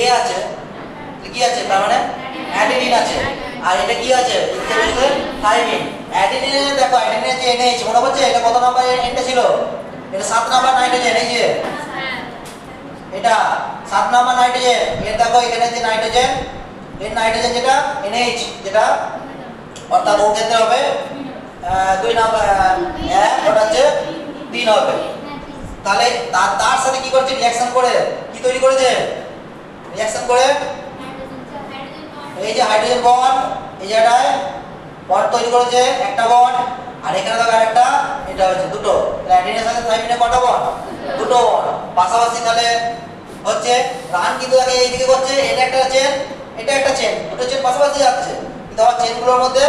এ আছে, কি আছে, তার মানে অ্যাডিনিন আছে, আর এটা কি আছে, এতে বেসে থাইমিন। অ্যাডিনিনে দেখো, অ্যাডিনিনে যে NH মনে পড়ছে, এটা কত নাম্বার এন্ডে ছিল, এটা 7 নাম্বার নাইট্রোজেন, এই যে এটা 7 নাম্বার নাইট্রোজেন। এর দেখো এখানে যে নাইট্রোজেন, এর নাইট্রোজেন যেটা NH, যেটা অর্থাৎ ওর ক্ষেত্রে হবে 2 নাম্বার, 1 ওটা হচ্ছে 3 হবে। তাহলে তার সাথে কি করছে, রিঅ্যাকশন করে কি তৈরি করেছে, রিঅ্যাকশন করে এই যে হাইড্রোজেন বন্ড, এই জায়গায় বন্ড তৈরি করেছে, একটা বন্ড, আর এখানে দেখো আরেকটা, এটা হচ্ছে দুটো। তাহলে অ্যাডিনের সাথে থাইমিনে কটা বন্ড, দুটো বন্ড পাশাপাশি। তাহলে হচ্ছে রান কিন্তু দেখে এইদিকে করছে, এটা একটা চেন, এটা একটা চেন, দুটো চেন পাশাপাশি যাচ্ছে, কিন্তু আবার চেনগুলোর মধ্যে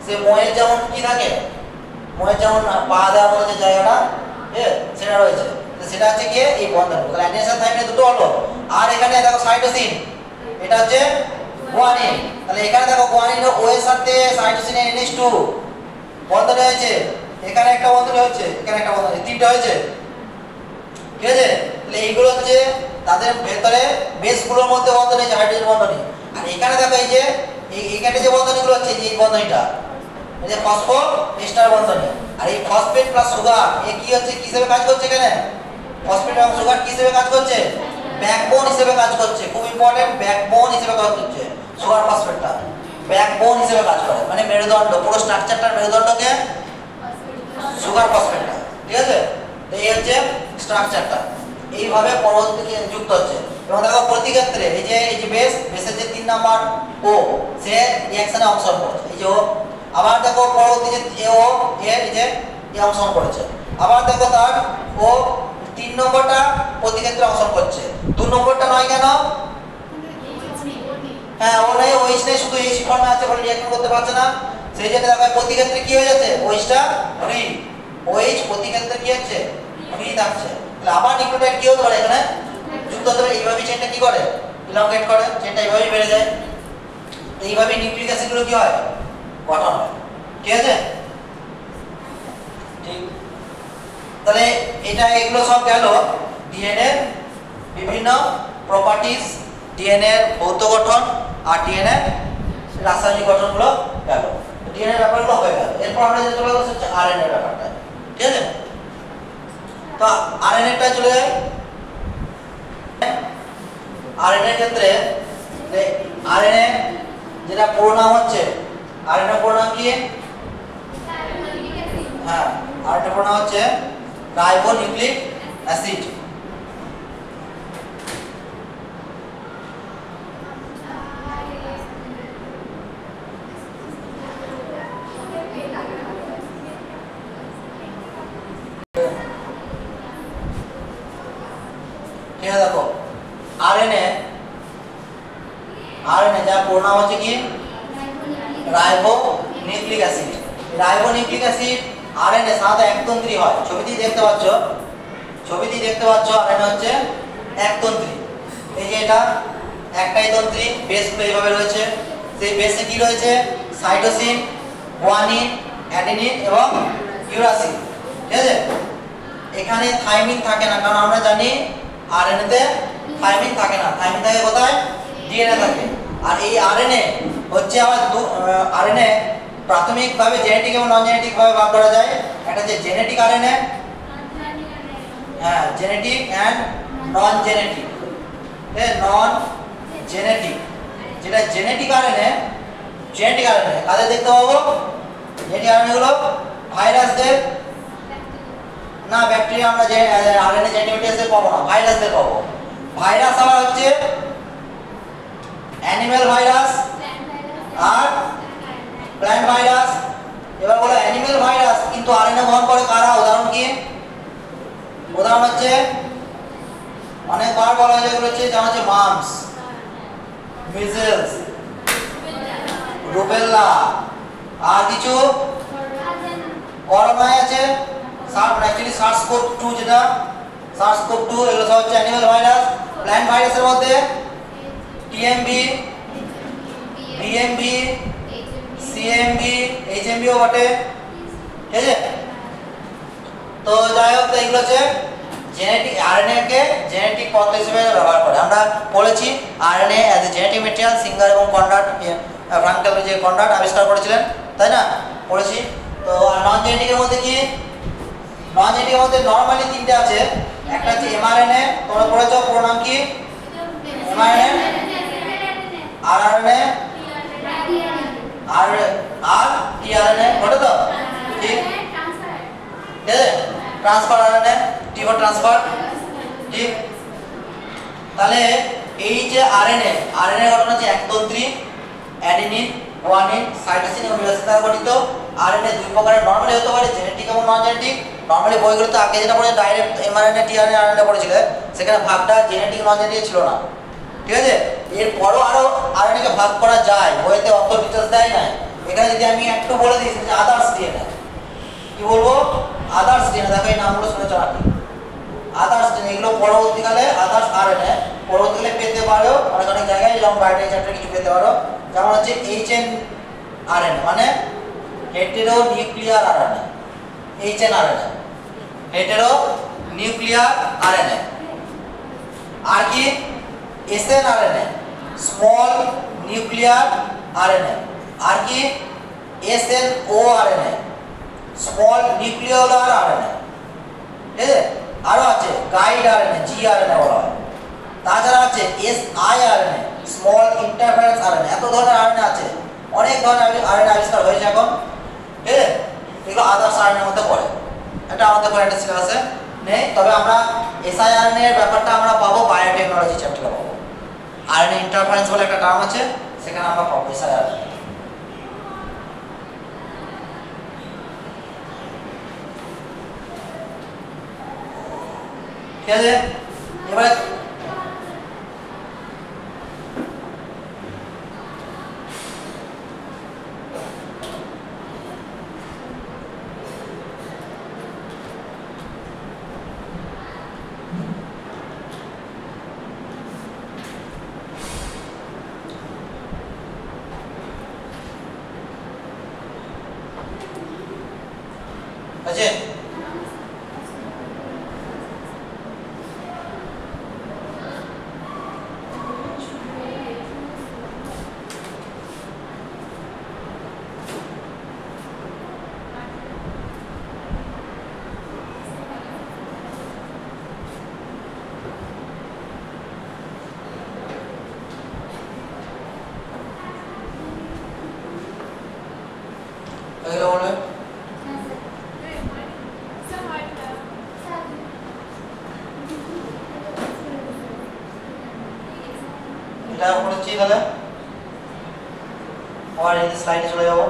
সে ময়ের যেমন কি থাকে, ময়ের যেমন পা দেওয়ার মতো যে জায়গাটা, সেটা রয়েছে, সেটা হচ্ছে কি এই বন্ধন। তাহলে অ্যাডিনের সাথে থাইমিনে দুটো হলো। আর এখানে দেখো সাইটোসিন, এটা হচ্ছে গুয়ানিন। তাহলে এখানে দেখো গুয়ানিনের ও এর সাথে সাইটোসিনের NH2 বন্ধন হয়েছে, এখানে একটা বন্ধন হয়েছে, এখানে একটা বন্ধন হয়েছে, তিনটা হয়েছে, ঠিক আছে। তাহলে এইগুলো হচ্ছে তাদের ভেতরে বেসগুলোর মধ্যে বন্ধন হয়েছে হাইড্রোজেন বন্ধনী। আর এখানে দেখো এই যে এইখানে যে বন্ধনীগুলো হচ্ছে এই বন্ধনীটা এই যে ফসফো এস্টার বন্ধনী। আর এই ফসফেট প্লাস সুগার এ কি হচ্ছে, কি হিসেবে কাজ করছে এখানে? ফসফেট এবং সুগার কি হিসেবে কাজ করছে? ব্যাকবোন হিসেবে কাজ করছে। খুব ইম্পর্টেন্ট, ব্যাকবোন হিসেবে কাজ করছে সুগার ফসফেটটা, ব্যাকবোন হিসেবে কাজ করে, মানে মেরুদণ্ড, পুরো স্ট্রাকচারটার মেরুদণ্ডকে সুগার ফসফেটটা, ঠিক আছে। এই হচ্ছে স্ট্রাকচারটা, এইভাবে পরবর্তীতে যুক্ত হচ্ছে। এবং দেখো প্রতি ক্ষেত্রে এই যে বেসের যে 3 নাম্বার ও সে রিঅ্যাকশনে অংশগ্রহণ করছে, এই যে ও। আবার দেখো পরবর্তী যে ও এর এই যে অংশগ্রহণ করেছে। আবার দেখো তার ও 3 নম্বরটা প্রতি ক্ষেত্রে অংশগ্রহণ করছে, 2 নম্বরটা নয় কেন? হ্যাঁ ও নাই, ওইস নেই, শুধু এই ফর্মে আছে বলে রিঅ্যাকশন করতে পারছে না। সেই জন্য দেখো প্রতি ক্ষেত্রে কি হয়ে যাচ্ছে, ওইসটা ফ্রি, ওইস প্রতি ক্ষেত্রে কি হচ্ছে, ফ্রি থাকছে। তাহলে আবার নিউক্লিওটাইড কি হতে পারে এখানে যুক্ত হতে পারে। এইভাবে চেইনটা কি করে, ইলংগেট করে, চেইনটা এইভাবেই বেড়ে যায়। এইভাবে নিউক্লিক অ্যাসিডগুলো কি হয়, গঠন হয়, ঠিক আছে। ঠিক, তাহলে এটা এগুলো সব গেল ডিএনএ বিভিন্ন প্রপার্টিজ, ডিএনএ ভৌত গঠন আর ডিএনএ রাসায়নিক গঠনগুলো গেল, ডিএনএ ব্যাপারগুলো হয়ে গেল। এরপর আমরা যেটা চলে যাচ্ছি হচ্ছে আরএনএ ব্যাপারটা, ঠিক আছে। তো আরএনএটা চলে যায়। আরএনএ এর ক্ষেত্রে আরএনএ যেটা পুরো নাম হচ্ছে, আরএনএ পুরো নাম কি? হ্যাঁ, আরএনএ পুরো নাম হচ্ছে রাইবোনিউক্লিক অ্যাসিড। ঠিক আছে, দেখো আরএনএ যার পুরো নাম হচ্ছে কি? Ribonucleic acid. Ribonucleic acid RNA সাধারণত একতন্ত্রী হয়। ছবিতেই দেখতে পাচ্ছ আরএনএ হচ্ছে একতন্ত্রী। এই যে এটা একটাই তন্ত্রী, বেসগুলো এইভাবে রয়েছে। সেই বেসে কি রয়েছে? সাইটোসিন, গুয়ানিন, অ্যাডেনিন এবং ইউরাসিন, ঠিক আছে। এখানে থাইমিন থাকে না, কারণ আমরা জানি আরএনএ তে থাইমিন থাকে না। থাইমিন থাকে কোথায়? ডিএনএ থাকে। আর এই আরএনএ হচ্ছে আবার আরএনএ প্রাথমিকভাবে জেনেটিক এবং নন জেনেটিক ভাবে ভাগ করা যায়। একটা হচ্ছে জেনেটিক আরএনএ, হ্যাঁ genetic and non genetic. Non genetic, যেটা জেনেটিক আরএনএ কাদের দেখতে পাবো? জেনেটিক আরএনএ গুলো ভাইরাসদের, না ব্যাকটেরিয়া আমরা যে আরএনএ জেনেটিকদের পাবো না, ভাইরাসদের পাবো। ভাইরাস আবার হচ্ছে অ্যানিমেল ভাইরাস আর প্ল্যান্ট ভাইরাস। এবার বলো অ্যানিমেল ভাইরাস কিন্তু আরএনএ বহন করে কারা? উদাহরণ কি? উদাহরণ হচ্ছে অনেকবার বলা হয়েছে, যেগুলো হচ্ছে যেমন হচ্ছে মাম্পস, মিজেলস, রুবেলা, আর কিছু করোনা আছে, অ্যাকচুয়ালি SARS-CoV-2, যেটা SARS-CoV-2, এগুলো সব হচ্ছে অ্যানিমেল ভাইরাস। প্ল্যান্ট ভাইরাসের মধ্যে টিএমভি, বিএমভি, সিএমভি, এইচএমভি ও বটে, ঠিক আছে। তো যাই হোক, এগুলো হচ্ছে জেনেটিক আরএনএ কে জেনেটিক পদ্ধতি হিসেবে ব্যবহার করে। আমরা পড়েছি RNA as a genetic material, singer এবং কনরাড, ফ্রাঙ্কেল যে কনরাড আবিষ্কার করেছিলেন, তাই না? পড়েছি। তো নন জেনেটিকের মধ্যে কি? নন জেনেটিকের মধ্যে নরমালি তিনটে আছে। একটা হচ্ছে এমআরএনএ, তোমরা পড়েছো, পুরো নাম কি? এমআরএনএ, আরআরএনএ আর টিআরএনএ, বলো তো? ঠিক, ঠিক আছে। Transfer RNA, T for transfer, ঠিক। তাহলে এই যে আরএনএ গঠন হচ্ছে একতন্ত্রী, অ্যাডেনিন, গুয়ানিন, সাইটোসিন এবং ইউরাসিন দ্বারা গঠিত। আরএনএ দুই প্রকারের নরমালি হতে পারে, জেনেটিক এবং নন জেনেটিক। নরমালি বইগুলোতে আগে যেটা পড়ে ডাইরেক্ট এমআরএনএ, টিআরএনএ, আরএনএ পড়েছিল, সেখানে ভাগটা জেনেটিক নন জেনেটিক ছিল না, ঠিক আছে। এরপরও আরো আরএনএ কে ভাগ করা যায়, বইতে অত ডিটেইলস দেয় না। এখানে যদি আমি একটু বলে দিই যে আদার্স ডিএনএ, কি বলবো? আদার্স ডিএনএ, দেখো এই নামগুলো শুনেছো নাকি? আদার্স ডিএনএ, এগুলো পরবর্তীকালে আদার্স আরএনএ পরবর্তীকালে পেতে পারো অনেক অনেক জায়গায়, যেমন বাইরে চ্যাপ্টারে কিছু পেতে পারো, যেমন হচ্ছে HNRNA মানে hetero nuclear RNA, HNRNA hetero nuclear RNA. আর কি SNRNA স্মল নিউক্লিয়ার আরএনএ। আর কি SNORNA স্মল নিউক্লিওলার আরএনএ। ঠিক আছে, আরো আছে গাইড আরএনএ, GRNA বলা হয়। তাছাড়া আছে SIRNA স্মল ইন্টারফারেন্স আরএনএ। এত ধরনের আরএনএ আছে, অনেক ধরনের আরএনএ আবিষ্কার হয়েছে এখন। ঠিক আছে, এগুলো আদার্স আরএনএর মধ্যে পড়ে, এটা আমাদের পরে একটা সিলেবাসে নেই। তবে আমরা SIRNA এর ব্যাপারটা আমরা পাবো বায়োটেকনোলজি চ্যাপ্টারে পাবো। আরএনএ ইন্টারফারেন্স বলে একটা টার্ম আছে, সেখানে আমরা পাবো SIRNA। ঠিক আছে, এবারে আছে এগুলো বলবে। এটা পড়েছি, তাহলে আবার এই স্লাইডে চলে যাব।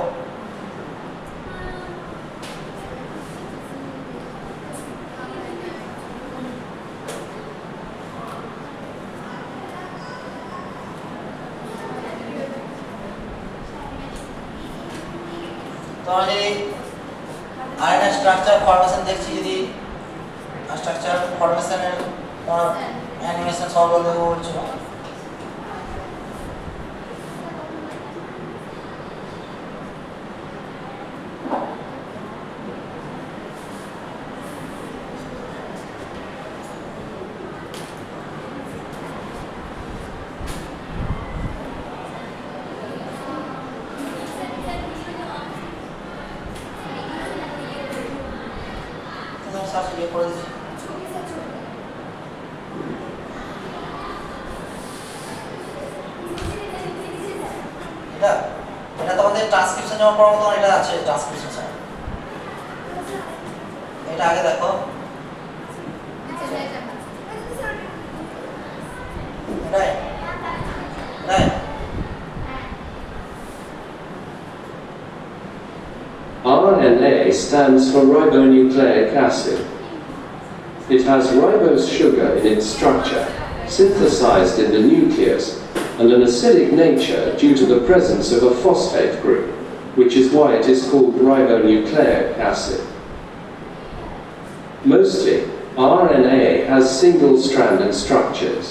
তো আমরা যদি আরএনএ স্ট্রাকচার ফরমেশন দেখছি, যদি স্ট্রাকচার ফরমেশনের অ্যানিমেশন সব বলছিল। এটা তোমাদের ট্রান্সক্রিপশন যখন পড়াবো তখন এটা আছে ট্রান্সক্রিপশন স্যার। এটা আগে দেখো, RNA stands for ribonucleic acid. It has ribose sugar in its structure, synthesized in the nucleus, and an acidic nature due to the presence of a phosphate group, which is why it is called ribonucleic acid. Mostly, RNA has single-stranded structures.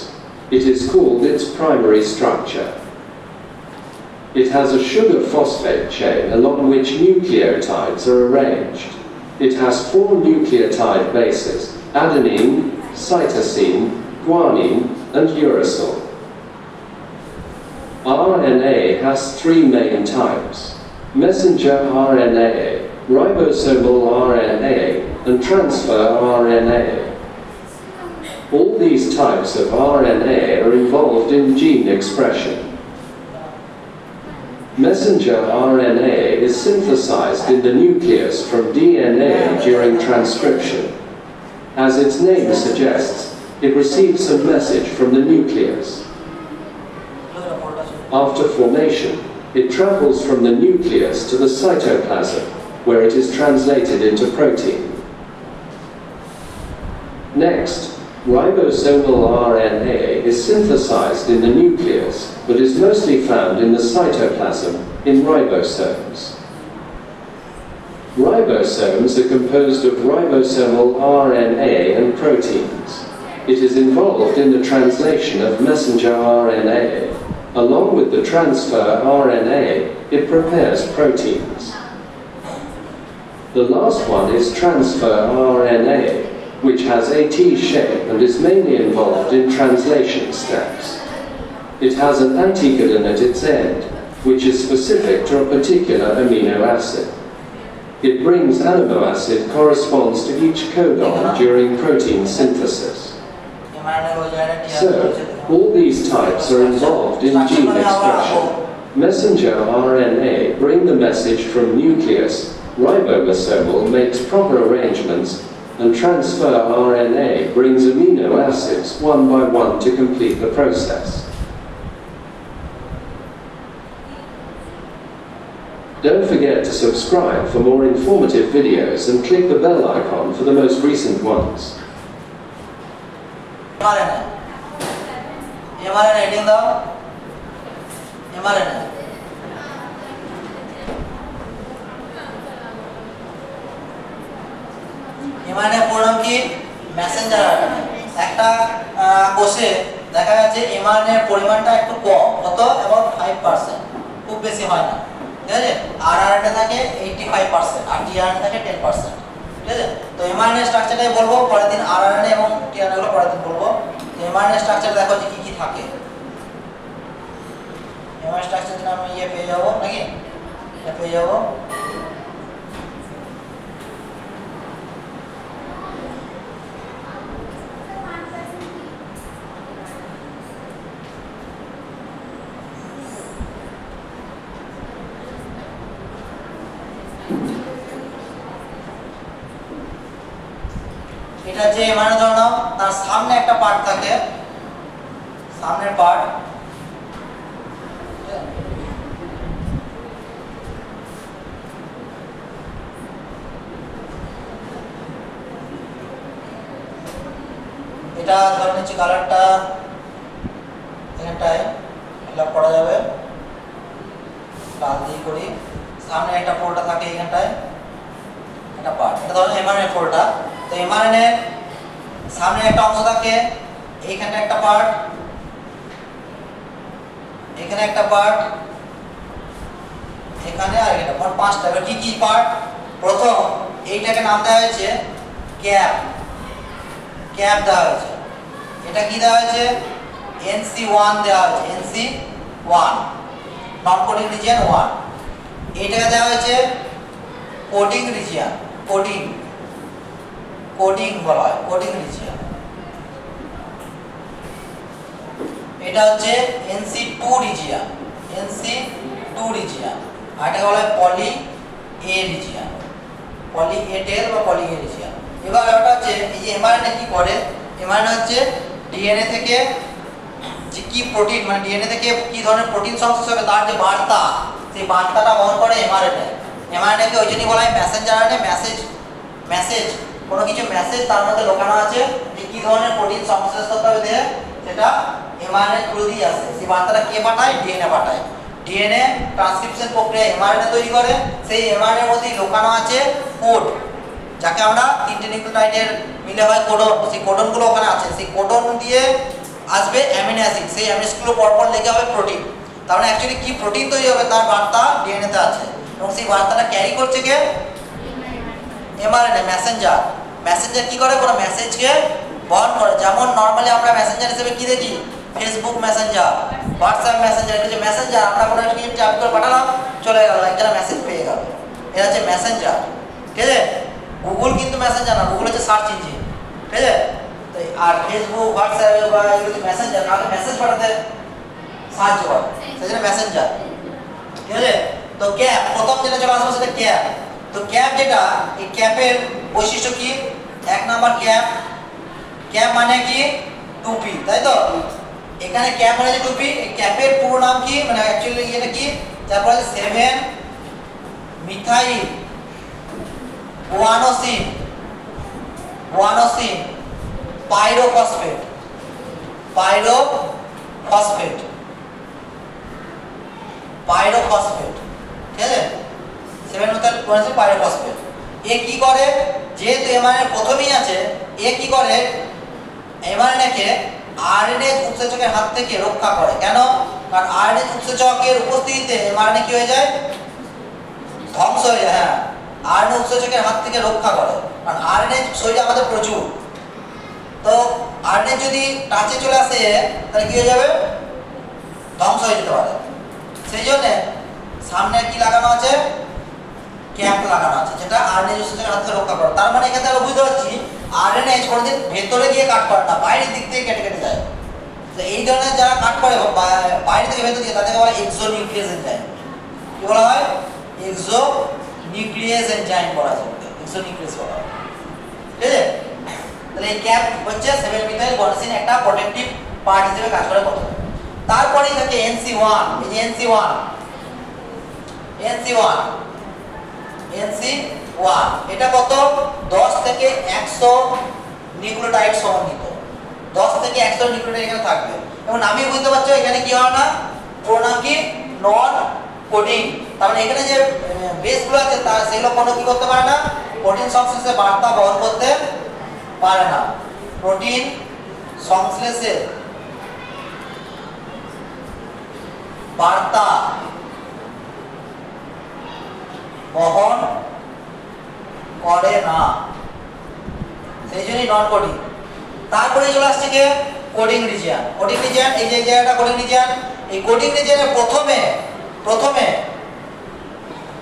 It is called its primary structure. It has a sugar phosphate chain along which nucleotides are arranged. It has 4 nucleotide bases: adenine, cytosine, guanine, and uracil. RNA has 3 main types: messenger RNA, ribosomal RNA, and transfer RNA. All these types of RNA are involved in gene expression. Messenger RNA is synthesized in the nucleus from DNA during transcription. As its name suggests, it receives a message from the nucleus. After formation, it travels from the nucleus to the cytoplasm, where it is translated into protein. Next, ribosomal RNA is synthesized in the nucleus, but is mostly found in the cytoplasm, in ribosomes. Ribosomes are composed of ribosomal RNA and proteins. It is involved in the translation of messenger RNA. Along with the transfer RNA, it prepares proteins. The last one is transfer RNA, which has a T shape and is mainly involved in translation steps. It has an anticodon at its end, which is specific to a particular amino acid. It brings amino acid corresponds to each codon during protein synthesis. So, all these types are involved in gene expression. Messenger RNA bring the message from nucleus, ribosomal makes proper arrangements, and transfer RNA brings amino acids one by one to complete the process. Don't forget to subscribe for more informative videos and click the bell icon for the most recent ones. mRNA heading দাও mRNA mRNA পুরো নাম কি Messenger RNA একটা কোষে দেখা যাচ্ছে mRNA এর পরিমাণটা একটু কম কত এবং 5% খুব বেশি হয় না ঠিক আছে rRNA থাকে 85% আর tRNA থাকে 10% ঠিক আছে তো mRNA স্ট্রাকচারটাই বলবো পরের দিন rRNA এবং tRNA গুলো পরের দিন বলবো mRNA স্ট্রাকচার দেখো যে কি কি থাকে mRNA স্ট্রাকচার দিন আমি পেয়ে যাব নাকি পেয়ে যাব এটা যে মানে ধরো নাও তার সামনে একটা পার্ট থাকে সামনের পার্ট এটা ধরে নিচ্ছি কালারটা এখানটায় ফিলআপ করা যাবে লাল দিয়ে করি সামনে একটা ফোল্ডার থাকে এখানটায় এটা পার্ট এটা ধরো mRNA ফোল্ডার তো mRNA সামনে একটা অংশ থাকে এইখানে একটা পার্ট এখানে একটা পার্ট এখানে আর এটা মোট পাঁচটা এবার কি কি পার্ট প্রথম এইটাকে নাম দেওয়া হয়েছে ক্যাপ ক্যাপ দেওয়া হয়েছে এটা কি দেওয়া হয়েছে NC1 দেওয়া হয়েছে NC1 নন কোডিং রিজিয়ন 1 এইটাকে দেওয়া হয়েছে কোডিং রিজিয়ন কোডিং বলা হয় কোডিং রিজিয়ন এটা হচ্ছে NC2 রিজিয়ন আর এটা বলা হয় পলি এ রিজিয়ন পলি এ টেল বা পলি এ রিজিয়ন এবার এটা হচ্ছে এই যে mRNA কি করে mRNA হচ্ছে ডিএনএ থেকে যে কি প্রোটিন মানে ডিএনএ থেকে কি ধরনের প্রোটিন সংশ্লেষ হবে তার যে বার্তা সেই বার্তাটা বহন করে mRNA কে ওই জন্যই বলা হয় মেসেঞ্জার আরএনএ মেসেজ কোনো কিছু মেসেজ তার মধ্যে লুকানো আছে যে কি ধরনের প্রোটিন সংশ্লেষ করতে হবে দেহে সেটা mRNA থ্রু দিয়ে আসে সেই বার্তাটা কে পাঠায় ডিএনএ পাঠায় ডিএনএ ট্রান্সক্রিপশন প্রক্রিয়া mRNA তৈরি করে সেই mRNA এর মধ্যে লুকানো আছে কোড যাকে আমরা তিনটে নিউক্লিওটাইডের মিলে হয় কোডন সেই কোডনগুলো ওখানে আছে সেই কোডন দিয়ে আসবে অ্যামিনো অ্যাসিড সেই অ্যামিনো অ্যাসিডগুলো পরপর লেগে হবে প্রোটিন তার মানে অ্যাকচুয়ালি কি প্রোটিন তৈরি হবে তার বার্তা ডিএনএ তে আছে এবং সেই বার্তাটা ক্যারি করছে কে mRNA মেসেঞ্জার কি করে কোনো মেসেজকে বহন করে যেমন নরমালি আমরা মেসেঞ্জার হিসেবে কি দেখি ফেসবুক মেসেঞ্জার হোয়াটসঅ্যাপ মেসেঞ্জার কিছু মেসেঞ্জার আমরা কোনো একটা ট্যাপ করে পাঠালাম চলে গেল একটা মেসেজ পেয়ে গেল এটা হচ্ছে মেসেঞ্জার ঠিক আছে গুগল কিন্তু মেসেঞ্জার না গুগল হচ্ছে সার্চ ইঞ্জিন ঠিক আছে তো আর ফেসবুক হোয়াটসঅ্যাপ বা এগুলো মেসেঞ্জার না মেসেজ পাঠাতে সাহায্য করে সেজন্য মেসেঞ্জার ঠিক আছে তো ক্যাপ প্রথম যেটা চলে আসবে সেটা ক্যাপ তো ক্যাপ যেটা এই ক্যাপের বৈশিষ্ট্য কি এক নাম্বার ক্যাপ মানে কি টুপি তাই তো এখানে ক্যাপ মানে যে টুপি এই ক্যাপের পুরো নাম কি মানে অ্যাকচুয়ালি এটা কি তারপর 7 মিথাইল গুয়ানোসিন পাইরোফসফেট ঠিক আছে 7 মিথাইল গুয়ানোসিন পাইরোফসফেট এ কি করে যেহেতু mRNA প্রথমেই আছে এ কি করে mRNA কে RNA উৎসেচকের হাত থেকে রক্ষা করে। কেন? কারণ RNA উৎসেচকের উপস্থিতিতে mRNA কি হয়ে যায়? ধ্বংস হয়ে যায়। হ্যাঁ, RNA উৎসেচকের হাত থেকে রক্ষা করে, কারণ RNA শরীরে আমাদের প্রচুর। তো RNA যদি টাচে চলে আসে তাহলে কি হয়ে যাবে? ধ্বংস হয়ে যেতে পারে। সেই জন্য সামনে কি লাগানো আছে? ক্যাপ লাগানো আছে, যেটা RNA উৎসেচকের হাত থেকে রক্ষা করে। তার মানে এখানে আমরা বুঝতে পারছি RNA কোনোদিন ভেতরে গিয়ে কাট করে না, বাইরের দিক থেকে কেটে কেটে যায়। তো এই ধরনের যারা কাট করে বাইরে থেকে ভেতর দিয়ে, তাদেরকে বলা হয় এক্সোনিউক্লিয়াস এনজাইম। কি বলা হয়? এক্সোনিউক্লিয়াস এনজাইম বলা হয়, এক্সোনিউক্লিয়াস বলা হয়। ঠিক আছে? তাহলে এই ক্যাপ হচ্ছে 7 মিথাইল গলিসিন একটা প্রোটেক্টিভ পার্ট হিসেবে কাজ করে প্রথমে। তারপরেই থাকে NC1। এই যে NC1 এটা কত? 10 থেকে 100 নিউক্লিওটাইড সমন্বিত। 10 থেকে 100 নিউক্লিওটাইড এখানে থাকবে। এবং আমি বুঝতে পারছো এখানে কি হয় না, পুরো নাম কি? নন কোডিং। তার মানে এখানে যে বেসগুলো আছে তা সেগুলো কোনো কি করতে পারে না, প্রোটিন সংশ্লেষে বার্তা বহন করতে পারে না। প্রোটিন সংশ্লেষে বার্তা বহন করে না, সেই জন্যই নন কোডিং। তারপরে চলে আসছে কি? Coding region. কোডিং রিজিয়ন, এই যে জায়গাটা কোডিং রিজিয়ন। এই কোডিং রিজিয়নের প্রথমে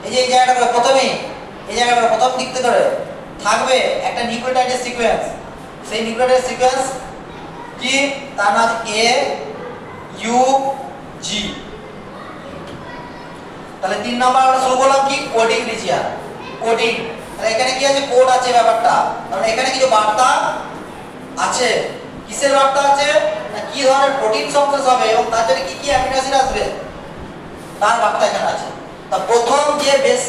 এই যে এই জায়গাটা প্রথমেই এই জায়গাটা প্রথম দিক থেকে থাকবে একটা নিউক্লিওটাইডের সিকোয়েন্স। সেই নিউক্লিওটাইডের সিকোয়েন্স কি? তার নাম AUG। তাহলে 3 নাম্বার আমরা শুরু করলাম কি? Coding region. কোডিং, তাহলে এখানে কি আছে? কোড আছে ব্যাপারটা। তাহলে এখানে কিছু বার্তা আছে। কিসের বার্তা আছে? না কি ধরনের প্রোটিন সংশ্লেষ হবে এবং তার জন্য কি কি অ্যামিনো অ্যাসিড আসবে তার বার্তা এখানে আছে। তা প্রথম যে বেস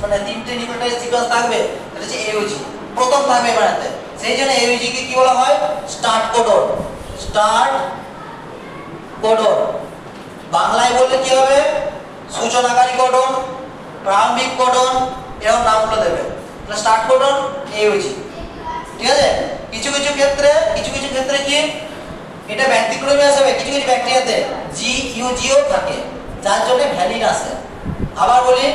মানে 3টে নিউক্লিওটাইড সিকোয়েন্স থাকবে সেটা হচ্ছে AUG, প্রথম থাকবে এবারে। সেই জন্য AUG কে কি বলা হয়? Start codon. স্টার্ট কোডন বাংলায় বললে কি হবে? সূচনাকারী কোডন, প্রারম্ভিক কোডন, এরকম নামগুলো দেবে। তাহলে স্টার্ট কোডন AUG। ঠিক আছে? কিছু কিছু ক্ষেত্রে কি এটা ব্যতিক্রমী আসবে, কিছু কিছু ব্যাকটেরিয়াতে GUGও থাকে, যার জন্য ভ্যালিন আসে। আবার বলি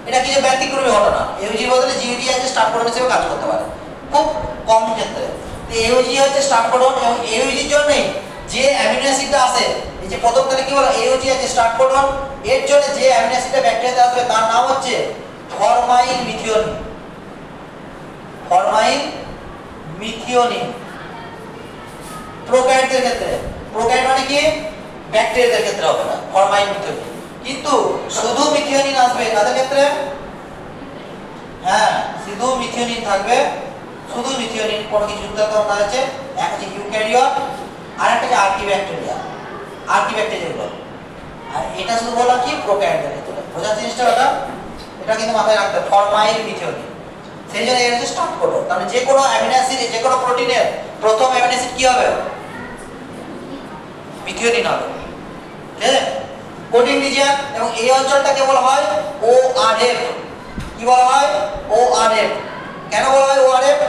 এটা কিছু ব্যতিক্রমী ঘটনা। AUG বদলে GUG আছে, স্টার্ট কোডন হিসেবে কাজ করতে পারে খুব কম ক্ষেত্রে। তো AUG হচ্ছে স্টার্ট কোডন, এবং AUG এর জন্যই যে অ্যামিনো অ্যাসিডটা আসে, এই যে প্রথম তাহলে কি বলো? AUG আছে স্টার্ট কোডন, এর জন্য যে অ্যামিনো অ্যাসিডটা ব্যাকটেরিয়াতে আসবে তার নাম হচ্ছে ফরমাইল মিথিওনিন। ফরমাইল মিথিওনিন প্রোক্যারিওটের ক্ষেত্রে, প্রোক্যারিওট মানে কি? ব্যাকটেরিয়াদের ক্ষেত্রে হবে না ফরমাইল মিথিওনিন, কিন্তু শুধু মিথিওনিন আসবে কাদের ক্ষেত্রে? হ্যাঁ, শুধু মিথিওনিন থাকবে, শুধু মিথিওনিন, কোনো কিছু যুক্ত আছে। এক হচ্ছে ইউক্যারিওট, আর একটা হচ্ছে আর্কিব্যাকটেরিয়া। আর্কিব্যাকটেরিয়া, আর এটা শুধু বলা কি? প্রোক্যারিওটের ক্ষেত্রে। বোঝার জিনিসটা ওটা, এটা কিন্তু মাথায় রাখতে হবে, ফরমাইল মিথিওনিন। সেই জন্য এর হচ্ছে স্টার্ট কোডন। তাহলে যে কোনো অ্যামিনো অ্যাসিড, যে কোনো প্রোটিনের প্রথম অ্যামিনো অ্যাসিড কি হবে? মিথিওনিন হবে। ঠিক আছে? কোডিং রিজিয়ন, এবং এই অঞ্চলটাকে বলা হয় ORF। কি বলা হয়? ORF। কেন বলা হয় ORF?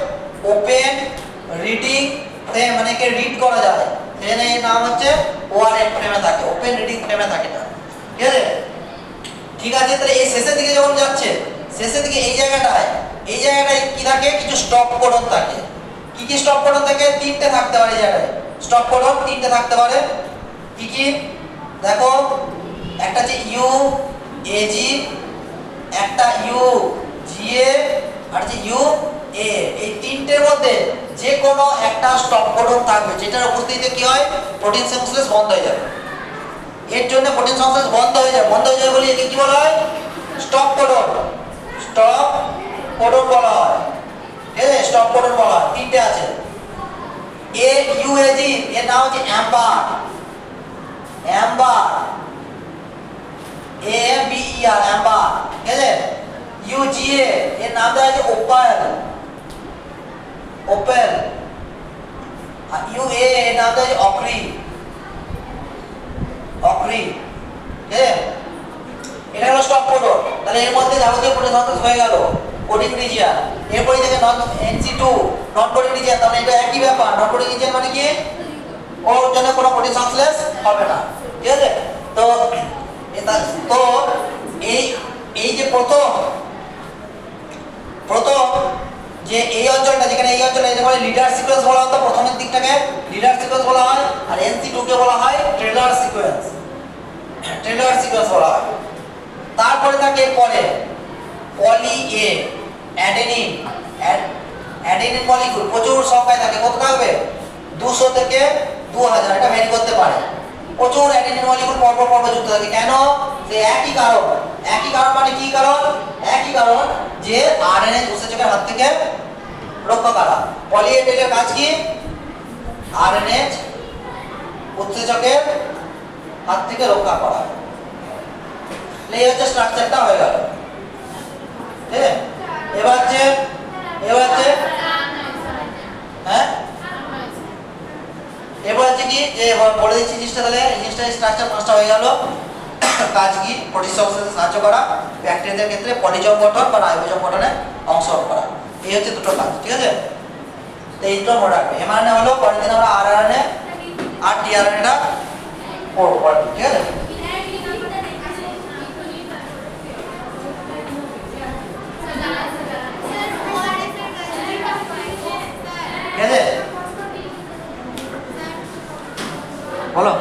ওপেন রিডিং ফ্রেম, মানে কে রিড করা যায়, সেজন্য এর নাম হচ্ছে ORF ফ্রেমে থাকে, ওপেন রিডিং ফ্রেমে থাকে না। ঠিক আছে? ঠিক আছে, তাহলে এই শেষের দিকে যখন যাচ্ছে, শেষের দিকে এই জায়গাটায় কি থাকে? কিছু স্টপ কোডন থাকে। কি কি স্টপ কোডন থাকে? 3টে থাকতে পারে এই জায়গায়। স্টপ কোডন 3টে থাকতে পারে। কি কি? দেখো, একটা হচ্ছে UAG, একটা UGA, আর হচ্ছে UA। এই 3টের মধ্যে যে কোনো একটা স্টপ কোডন থাকবে, যেটার উপস্থিতিতে কি হয়? প্রোটিন সংশ্লেষ বন্ধ হয়ে যাবে। এর জন্য প্রোটিন সংশ্লেষ বন্ধ হয়ে যায় বলে একে কি বলা হয়? Stop codon. স্টপ কোডন বলা হয়। ঠিক আছে? স্টপ কোডন বলা হয়। 3টে আছে। AUAG এর নাম হচ্ছে অ্যাম্বার। Amber, AMBER, Amber. ঠিক আছে? UGA এর নাম দেওয়া আছে ওপাল। ওপেল। আর UA এর নাম দেওয়া আছে অক্রি। অক্রি। ঠিক আছে? এটা হলো স্টপ কোডন। তাহলে এর মধ্যে যাবতীয় প্রোটিন সংশ্লেষ হয়ে গেল, কোডিং রিজিয়ন। এরপরে থেকে নন NC2 নন কোডিং রিজিয়ন, তাহলে এটা একই ব্যাপার। নন কোডিং রিজিয়ন মানে কি, ওর জন্য কোনো প্রোটিন সংশ্লেষ হবে না, ঠিক আছে। তো তো এই যে প্রথম যে এই অঞ্চলটা, যেখানে এই অঞ্চলে যেমন লিডার সিকোয়েন্স বলা হতো, প্রথমের দিকটাকে লিডার সিকোয়েন্স বলা হয়, আর NC2 কে বলা হয় ট্রেলার সিকোয়েন্স, ট্রেলার সিকোয়েন্স বলা হয়। তারপরে থাকে পরে পলি এ অ্যাডেনিন, অ্যাডেনিন মলিকিউল প্রচুর সংখ্যায় থাকে, কত থাকবে 200 থেকে 2000, এটা ভ্যারি করতে পারে। প্রচুর অ্যাডেনিন মলিকিউল পরপর যুক্ত থাকে, কেন, যে একই কারণ মানে কি কারণ, একই কারণ যে আরএনএ উৎসেচকের হাত থেকে রক্ষা করা। পলি এ টেলের কাজ কি, আরএনএ উৎসেচকের হাত থেকে রক্ষা করা। এই হচ্ছে স্ট্রাকচারটা হয়ে গেল, ঠিক আছে। এবার হচ্ছে হ্যাঁ, এবার হচ্ছে কি, যে বলে দিচ্ছি জিনিসটা, তাহলে এই জিনিসটা স্ট্রাকচার 5টা হয়ে গেল। কাজ কি, প্রোটিন সংশ্লেষে সাহায্য করা, ব্যাকটেরিয়াদের ক্ষেত্রে পলিজম গঠন বা রাইবোজম গঠনে অংশগ্রহণ করা, এই হচ্ছে দুটো কাজ, ঠিক আছে। তো এই দুটো মনে রাখবে। এমআরএনএ হলো, পরের দিন আমরা আরআরএনএ আর টিআরএনএটা পড়বো, ঠিক আছে। ঠিক আছে, বলো।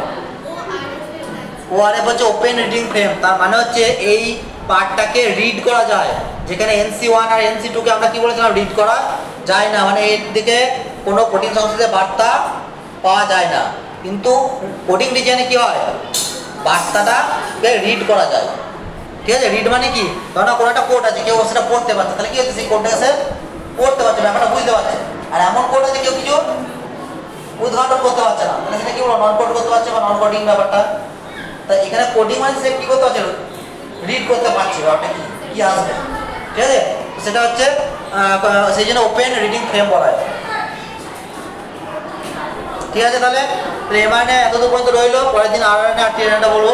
ওআরএফ হচ্ছে ওপেন রিডিং ফ্রেম, তার মানে হচ্ছে এই পার্টটাকে রিড করা যায়, যেখানে NC1 আর NC2 কে আমরা কি বলেছিলাম, রিড করা যায় না, মানে এর দিকে কোনো প্রোটিন সংশ্লেষের বার্তা পাওয়া যায় না। কিন্তু কোডিং রিজিয়নে কি হয়, বার্তাটাকে রিড করা যায়, ঠিক আছে। রিড মানে কি, ধরো কোনো একটা কোড আছে, কেউ সেটা পড়তে পারছে, তাহলে কি হচ্ছে, সেই কোডটাকে সে পড়তে পারছে, ব্যাপারটা বুঝতে পারছে। আর এমন কোড আছে কেউ কিছু উদ্ঘাটন করতে পারছে না, তাহলে সেটা কি বলো, নন কোড করতে পারছে বা নন কোডিং ব্যাপারটা। তাই এখানে কোডিং মানে সে কি করতে পারছে, রিড করতে পারছে ব্যাপারটা কি আসবে, ঠিক আছে। সেটা হচ্ছে সেই জন্য ওপেন রিডিং ফ্রেম বলা হয়, ঠিক আছে। তাহলে এমআরএনএ এতদূর পর্যন্ত রইলো, পরের দিন আরআরএনএ আর টিআরএনএটা বলবো।